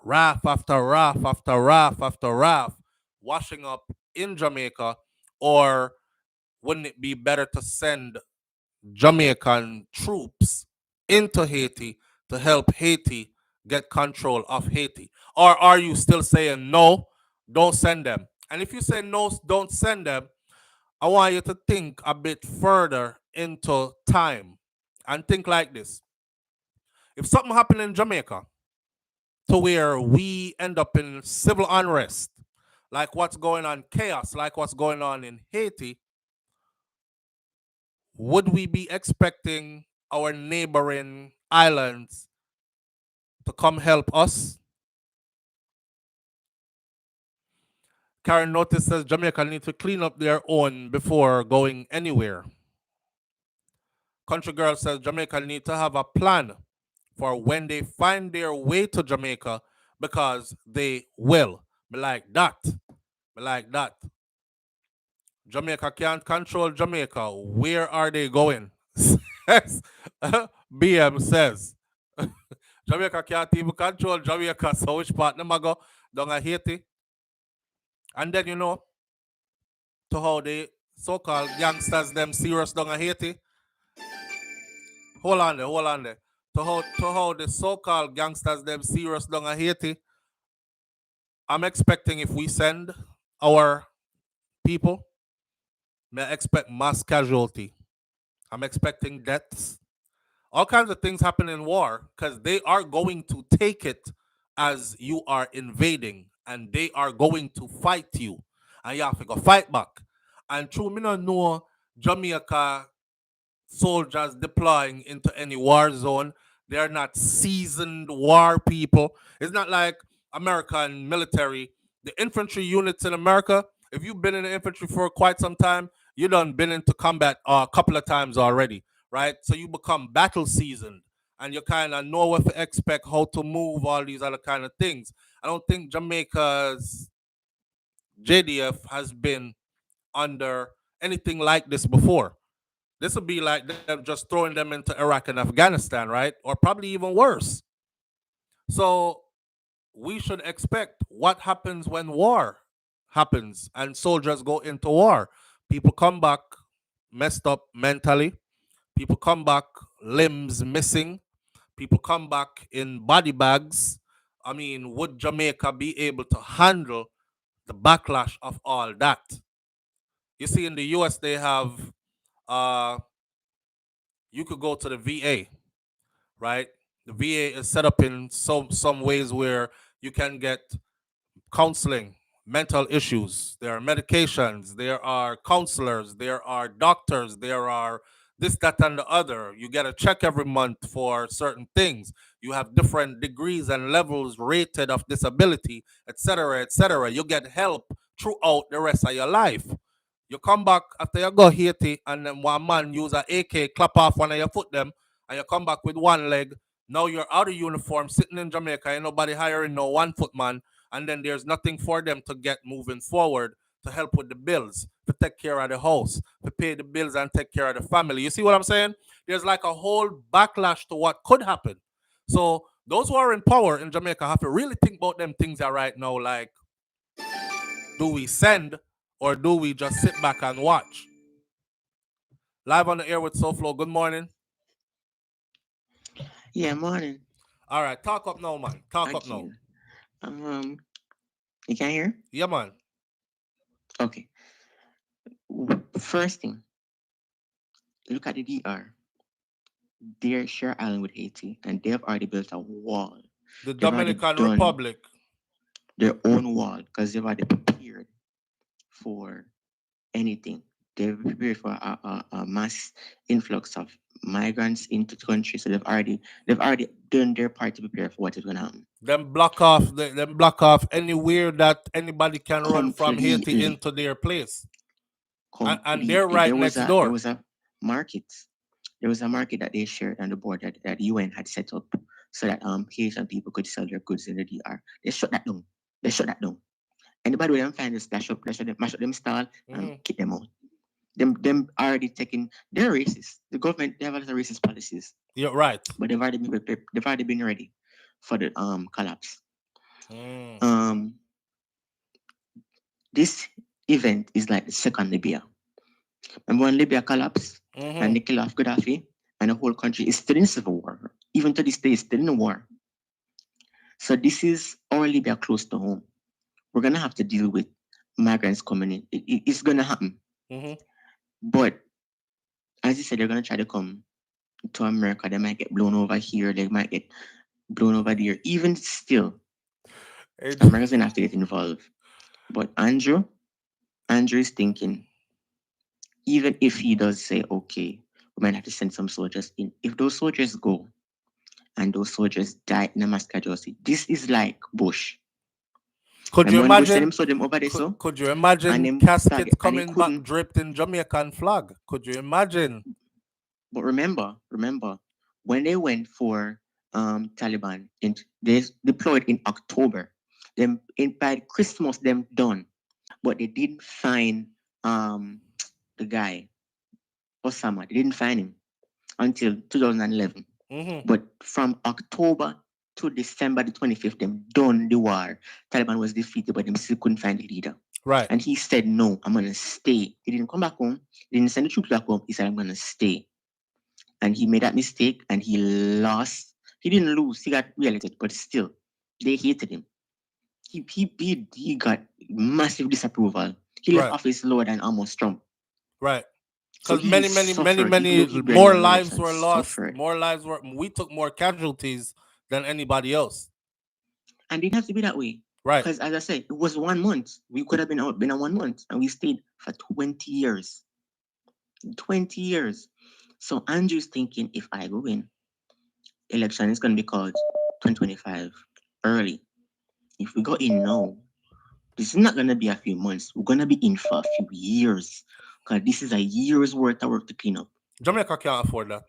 raft after raft after raft after raft washing up in Jamaica, or wouldn't it be better to send Jamaican troops into Haiti to help Haiti get control of Haiti? Or are you still saying no, don't send them? And if you say no, don't send them, I want you to think a bit further into time and think like this. If something happened in Jamaica to where we end up in civil unrest, like what's going on, chaos, like what's going on in Haiti, would we be expecting our neighboring islands to come help us? Karen Notice says Jamaica need to clean up their own before going anywhere. Country Girl says Jamaica need to have a plan for when they find their way to Jamaica, because they will. Be like that. Be like that. Jamaica can't control Jamaica. Where are they going? BM says. Jamaica can't even control Jamaica. So which part them go down at Haiti? And then, you know, to how the so-called gangsters them serious down at Haiti. Hold on there. To how the so-called gangsters them serious down at Haiti. I'm expecting if we send our people, may expect mass casualty. I'm expecting deaths. All kinds of things happen in war because they are going to take it as you are invading, and they are going to fight you, and you have to go fight back. And true, me not know Jamaica soldiers deploying into any war zone. They are not seasoned war people. It's not like American military. The infantry units in America, if you've been in the infantry for quite some time, you done been into combat a couple of times already, right? So you become battle seasoned and you kind of know what to expect, how to move, all these other kind of things. I don't think Jamaica's JDF has been under anything like this before. This would be like them just throwing them into Iraq and Afghanistan, right? Or probably even worse. So we should expect what happens when war happens and soldiers go into war. People come back messed up mentally. People come back limbs missing. People come back in body bags. I mean, would Jamaica be able to handle the backlash of all that? You see, in the US, they have uh, you could go to the VA, right? The VA is set up in some ways where you can get counseling, mental issues. There are medications. There are counselors. There are doctors. There are this, that, and the other. You get a check every month for certain things. You have different degrees and levels rated of disability, etc., etc. You get help throughout the rest of your life. You come back after you go Haiti and then one man use a AK, clap off one of your foot them, and you come back with one leg. Now you're out of uniform, sitting in Jamaica, ain't nobody hiring no 1 foot man, and then there's nothing for them to get moving forward to help with the bills, to take care of the house, to pay the bills and take care of the family. You see what I'm saying? There's like a whole backlash to what could happen. So those who are in power in Jamaica have to really think about them things are right now. Like, do we send or do we just sit back and watch? Live on the air with SouFLo. Good morning. Yeah, morning. All right, talk up now, man. Talk up now. You can hear? Yeah, man. Okay. First thing, look at the DR. They're share island with Haiti, and they've already built a wall. The Dominican Republic. Their own wall, because they've already prepared for anything. They've prepared for a mass influx of migrants into the country. So they've already done their part to prepare for what is going to happen. Them block off anywhere that anybody can run from Haiti into their place. And they're right next door. There was a market. There was a market that they shared on the board that the UN had set up so that Haitian people could sell their goods in the DR. They shut that down. Anybody with them find this, mash up them stall and kick them out. Them already taking, they're racist. The government, they have a lot of racist policies. You're right. But they've already been ready for the collapse. This event is like the second Libya. Remember when Libya collapsed and they killed off Gaddafi and the whole country is still in civil war. Even to this day, it's still in a war. So this is our Libya close to home. We're going to have to deal with migrants coming in. It's going to happen. But as you said, they're going to try to come to America. They might get blown over here. They might get blown over there. Even still, America's going to have to get involved. But Andrew is thinking, even if he does say, okay, we might have to send some soldiers in. If those soldiers go and those soldiers die in a mass casualty, this is like Bush. Could you imagine? Could you imagine caskets coming back draped in Jamaican flag? Could you imagine? But remember, when they went for Taliban, they deployed in October. Then by Christmas, them done, but they didn't find the guy Osama. They didn't find him until 2011. But from October to December the 25th, them done the war. Taliban was defeated, but them still couldn't find the leader. Right. And he said, no, I'm going to stay. He didn't come back home. He didn't send the troops back home. He said, I'm going to stay. And he made that mistake and he lost. He didn't lose. He got re-elected, but still, they hated him. He got massive disapproval. He left office lower than almost Trump. Right. Because he many suffered, even though he barely more acknowledged lives and were lost. suffered. We took more casualties than anybody else. And it didn't have to be that way. Right. Because as I said, it was 1 month. We could have been out on 1 month, and we stayed for 20 years. 20 years. So Andrew's thinking, if I go in, election is going to be called 2025 early. If we go in now, this is not going to be a few months. We're going to be in for a few years. Because this is a year's worth of work to clean up. Jamaica can't afford that.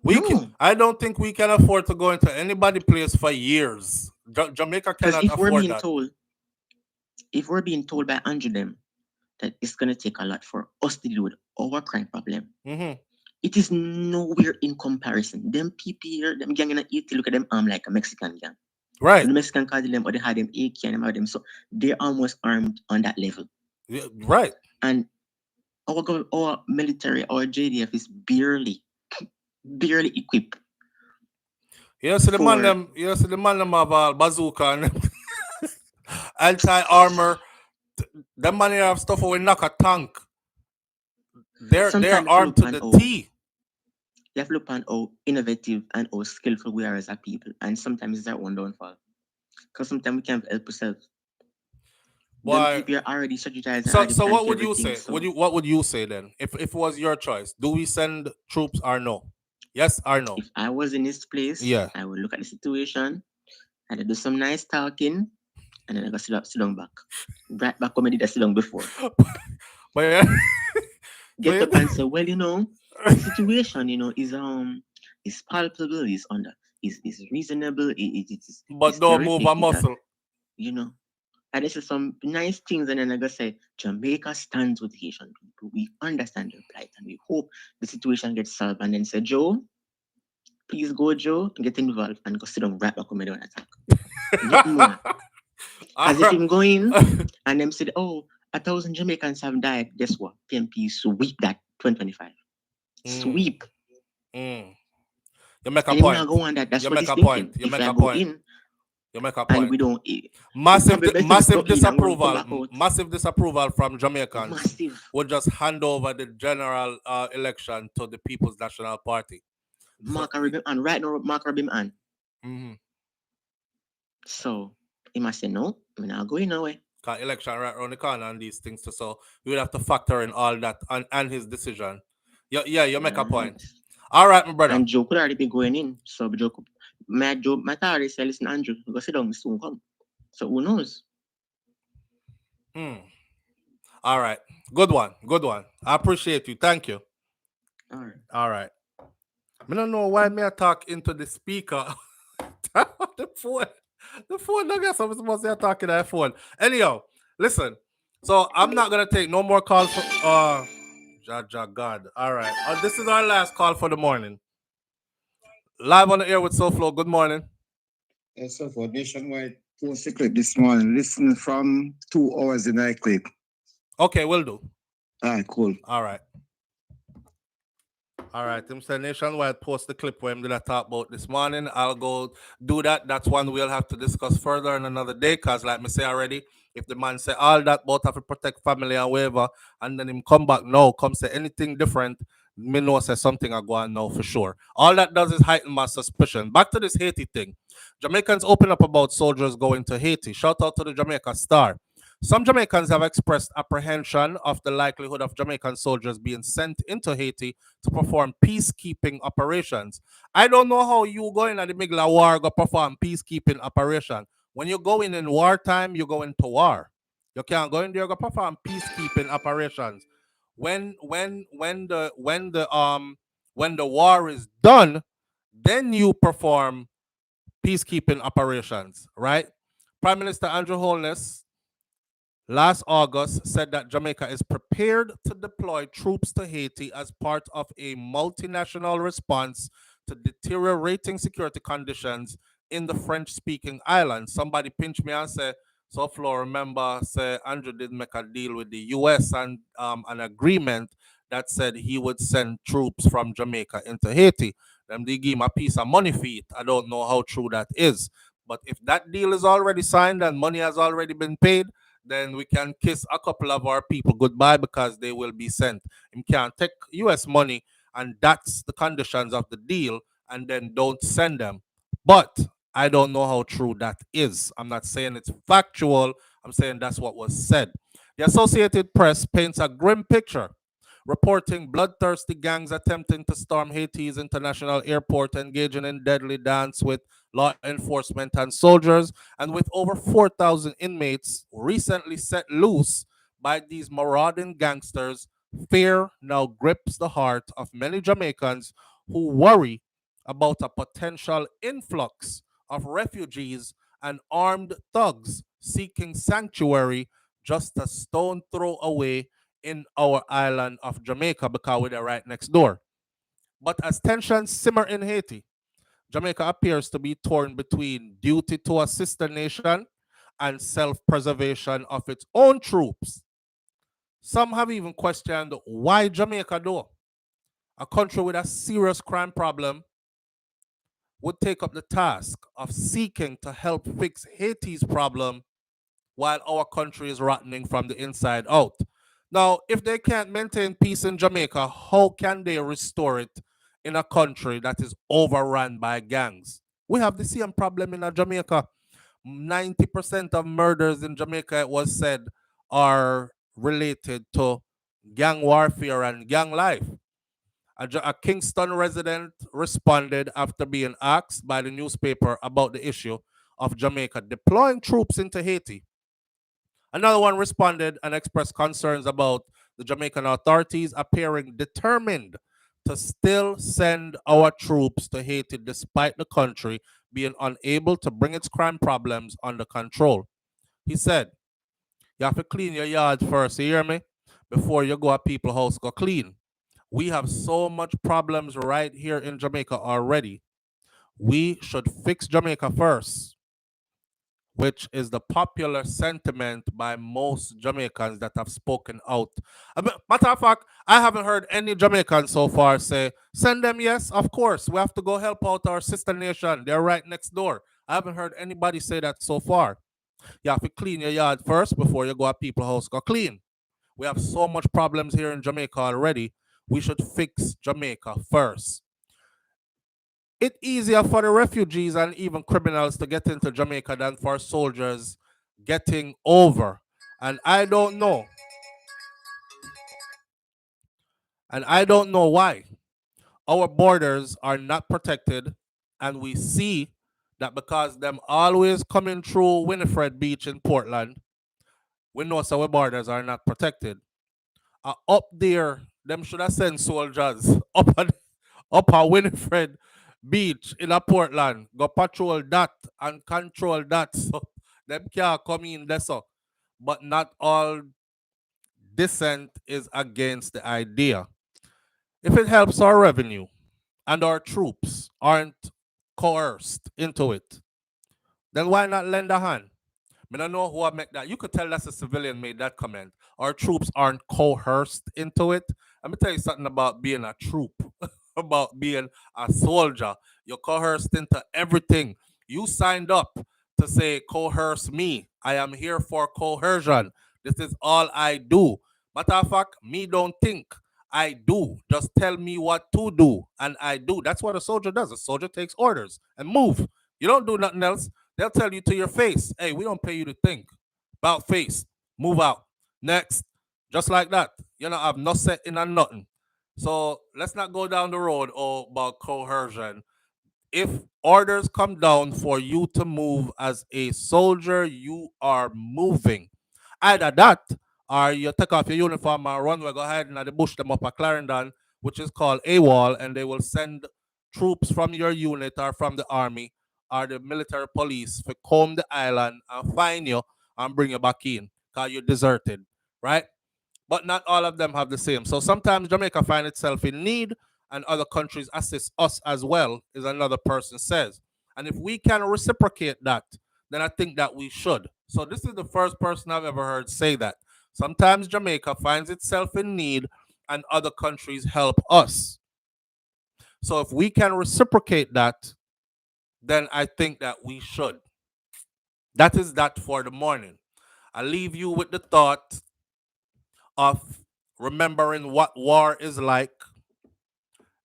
No. I don't think we can afford to go into anybody's place for years. Jamaica cannot afford that. If we're being told by Andrew them that it's going to take a lot for us to deal with our crime problem, it is nowhere in comparison. Them people here, them gang in Haiti, look at them armed like a Mexican gang. Right. So the Mexican call them, or they had them AK and them had them. So they're almost armed on that level. Yeah, right. And our military, our JDF is barely equipped. Yes, the man them have bazooka and anti-armor. Them man here have stuff where we knock a tank. They're armed to the T. You have to look on how innovative and how skillful we are as a people. And sometimes it's our own downfall. Because sometimes we can't help ourselves. Why? People are already strategizing. So what would you say? So. What would you say then? If it was your choice, do we send troops or no? Yes or no? If I was in this place, I would look at the situation, I'd do some nice talking, and then I go sit down back. Right back when I did that sit down before. But get up and say, well, the situation, is palpable, is reasonable, it is. But don't move a muscle. And this is some nice things, and then I go say, Jamaica stands with Haitian people. We understand their plight, and we hope the situation gets solved. And then say, Joe, please go, Joe, and get involved and go sit down right back when I don't attack. Nothing more. As if him going, and them said, 1,000 Jamaicans have died. Guess what? PMP sweep that 2025. Sweep. You make a and point. Go on that. That's you what make a thinking. point. You if make I a go point. You make a point. And we don't. Massive disapproval. Massive disapproval from Jamaicans. Massive. Would just hand over the general election to the People's National Party. Mark Rabim and right now, Mark Rabim and. So he must say no. I'm not going nowhere. Because election right around the corner and these things too. So we would have to factor in all that and his decision. You make a point. All right, my brother. And Joe could already be going in. So Joe, my already say, listen, Andrew, go sit down, soon come. So who knows? All right. Good one. I appreciate you. Thank you. All right. I don't know why me I talk into the speaker. The phone, I guess I'm supposed to be talking to that phone. Anyhow, listen. So I'm not gonna take no more calls for God. All right. This is our last call for the morning. Live on the air with SouFlo. Good morning. Yes, sir. For Nationwide post a clip this morning. Listen from 2 hours in that clip. Okay, will do. All right, cool. All right. Him say Nationwide post the clip where I'm gonna talk about this morning. I'll go do that. That's one we'll have to discuss further on another day. Cause like me say already, if the man say all that about have to protect family and whatever, and then him come back now, come say anything different, me know say something I go on now for sure. All that does is heighten my suspicion. Back to this Haiti thing. Jamaicans open up about soldiers going to Haiti. Shout out to the Jamaica Star. Some Jamaicans have expressed apprehension of the likelihood of Jamaican soldiers being sent into Haiti to perform peacekeeping operations. I don't know how you go in at the middle of war go perform peacekeeping operation. When you go in wartime, you go into war. You can't go in there go perform peacekeeping operations. When the war is done, then you perform peacekeeping operations, right? Prime Minister Andrew Holness last August said that Jamaica is prepared to deploy troops to Haiti as part of a multinational response to deteriorating security conditions in the French-speaking islands. Somebody pinched me and said, SouFlo, remember, say Andrew did make a deal with the U.S. and an agreement that said he would send troops from Jamaica into Haiti. Them they give him a piece of money for it. I don't know how true that is. But if that deal is already signed and money has already been paid, then we can kiss a couple of our people goodbye because they will be sent. You can't take US money and that's the conditions of the deal and then don't send them. But I don't know how true that is. I'm not saying it's factual. I'm saying that's what was said. The Associated Press paints a grim picture, reporting bloodthirsty gangs attempting to storm Haiti's international airport, engaging in deadly dance with law enforcement and soldiers, and with over 4,000 inmates recently set loose by these marauding gangsters. Fear now grips the heart of many Jamaicans who worry about a potential influx of refugees and armed thugs seeking sanctuary just a stone throw away in our island of Jamaica because we're right next door. But as tensions simmer in Haiti, Jamaica appears to be torn between duty to assist the nation and self-preservation of its own troops. Some have even questioned why Jamaica, though, a country with a serious crime problem, would take up the task of seeking to help fix Haiti's problem while our country is rotting from the inside out. Now, if they can't maintain peace in Jamaica, how can they restore it in a country that is overrun by gangs? We have the same problem in Jamaica. 90% of murders in Jamaica, it was said, are related to gang warfare and gang life. A Kingston resident responded after being asked by the newspaper about the issue of Jamaica deploying troops into Haiti. Another one responded and expressed concerns about the Jamaican authorities appearing determined to still send our troops to Haiti despite the country being unable to bring its crime problems under control. He said, you have to clean your yard first, you hear me? Before you go at people's house, go clean. We have so much problems right here in Jamaica already. We should fix Jamaica first, which is the popular sentiment by most Jamaicans that have spoken out. Matter of fact, I haven't heard any Jamaicans so far say, send them, yes, of course. We have to go help out our sister nation. They're right next door. I haven't heard anybody say that so far. You have to clean your yard first before you go at people's house. Go clean. We have so much problems here in Jamaica already. We should fix Jamaica first. It's easier for the refugees and even criminals to get into Jamaica than for soldiers getting over. And I don't know. And I don't know why. Our borders are not protected, and we see that because them always coming through Winifred Beach in Portland, we know so our borders are not protected. Up there, them should have sent soldiers up at Winifred Beach in a Portland, go patrol that and control that. So them can't come in there. So. But not all dissent is against the idea. If it helps our revenue and our troops aren't coerced into it, then why not lend a hand? I don't know who I make that. You could tell that's a civilian made that comment. Our troops aren't coerced into it. Let me tell you something about being a troop, about being a soldier. You're coerced into everything. You signed up to say, coerce me. I am here for coercion. This is all I do. Matter of fact, me don't think. I do. Just tell me what to do, and I do. That's what a soldier does. A soldier takes orders and move. You don't do nothing else. They'll tell you to your face, hey, we don't pay you to think. About face. Move out. Next. Just like that. You know, I've not set in on nothing. So let's not go down the road about coercion. If orders come down for you to move as a soldier, you are moving. Either that, or you take off your uniform and run, we go ahead and the bush them up at Clarendon, which is called AWOL, and they will send troops from your unit or from the army or the military police to comb the island and find you and bring you back in because you deserted, right? But not all of them have the same. So sometimes Jamaica find itself in need and other countries assist us as well, as another person says. And if we can reciprocate that, then I think that we should. So this is the first person I've ever heard say that. Sometimes Jamaica finds itself in need and other countries help us. So if we can reciprocate that, then I think that we should. That is that for the morning. I leave you with the thought of remembering what war is like.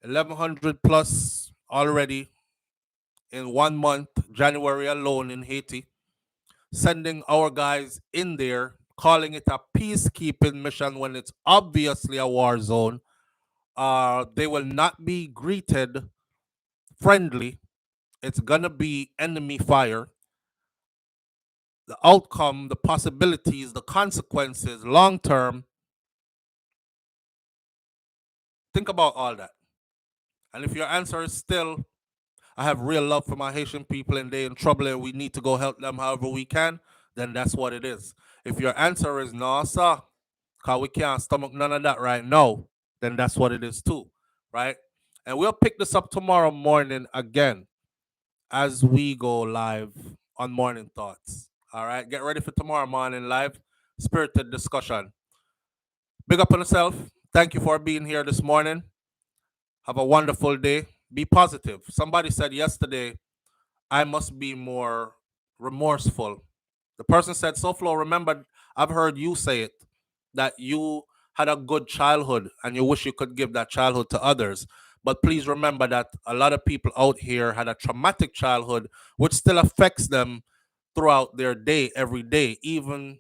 1100 plus already in 1 month, January alone in Haiti. Sending our guys in there, calling it a peacekeeping mission when it's obviously a war zone. They will not be greeted friendly. It's gonna be enemy fire. The outcome, the possibilities, the consequences, long term. Think about all that. And if your answer is still, I have real love for my Haitian people and they're in trouble and we need to go help them however we can, then that's what it is. If your answer is no, sir, because we can't stomach none of that right now, then that's what it is too, right? And we'll pick this up tomorrow morning again as we go live on Morning Thoughts. All right, get ready for tomorrow morning live spirited discussion. Big up on yourself. Thank you for being here this morning. Have a wonderful day. Be positive. Somebody said yesterday, I must be more remorseful. The person said, SouFlo, remember, I've heard you say it, that you had a good childhood and you wish you could give that childhood to others. But please remember that a lot of people out here had a traumatic childhood, which still affects them throughout their day, every day, even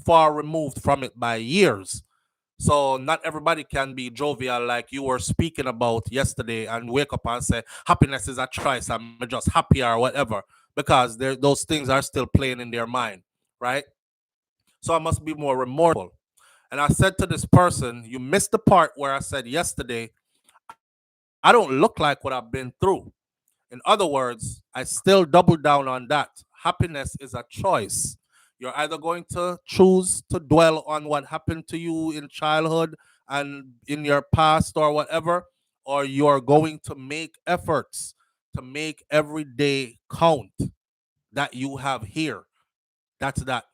far removed from it by years. So not everybody can be jovial like you were speaking about yesterday and wake up and say happiness is a choice. I'm just happy or whatever because those things are still playing in their mind, right? So I must be more remorseful. And I said to this person, you missed the part where I said yesterday, I don't look like what I've been through. In other words, I still double down on that. Happiness is a choice. You're either going to choose to dwell on what happened to you in childhood and in your past or whatever, or you're going to make efforts to make every day count that you have here. That's that.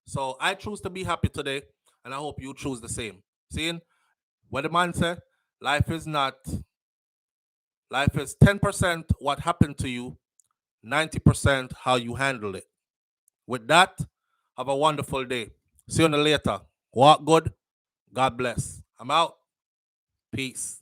So I choose to be happy today, and I hope you choose the same. Seeing what the man said, life is not, life is 10% what happened to you, 90% how you handle it. With that, have a wonderful day. See you later. Walk good. God bless. I'm out. Peace.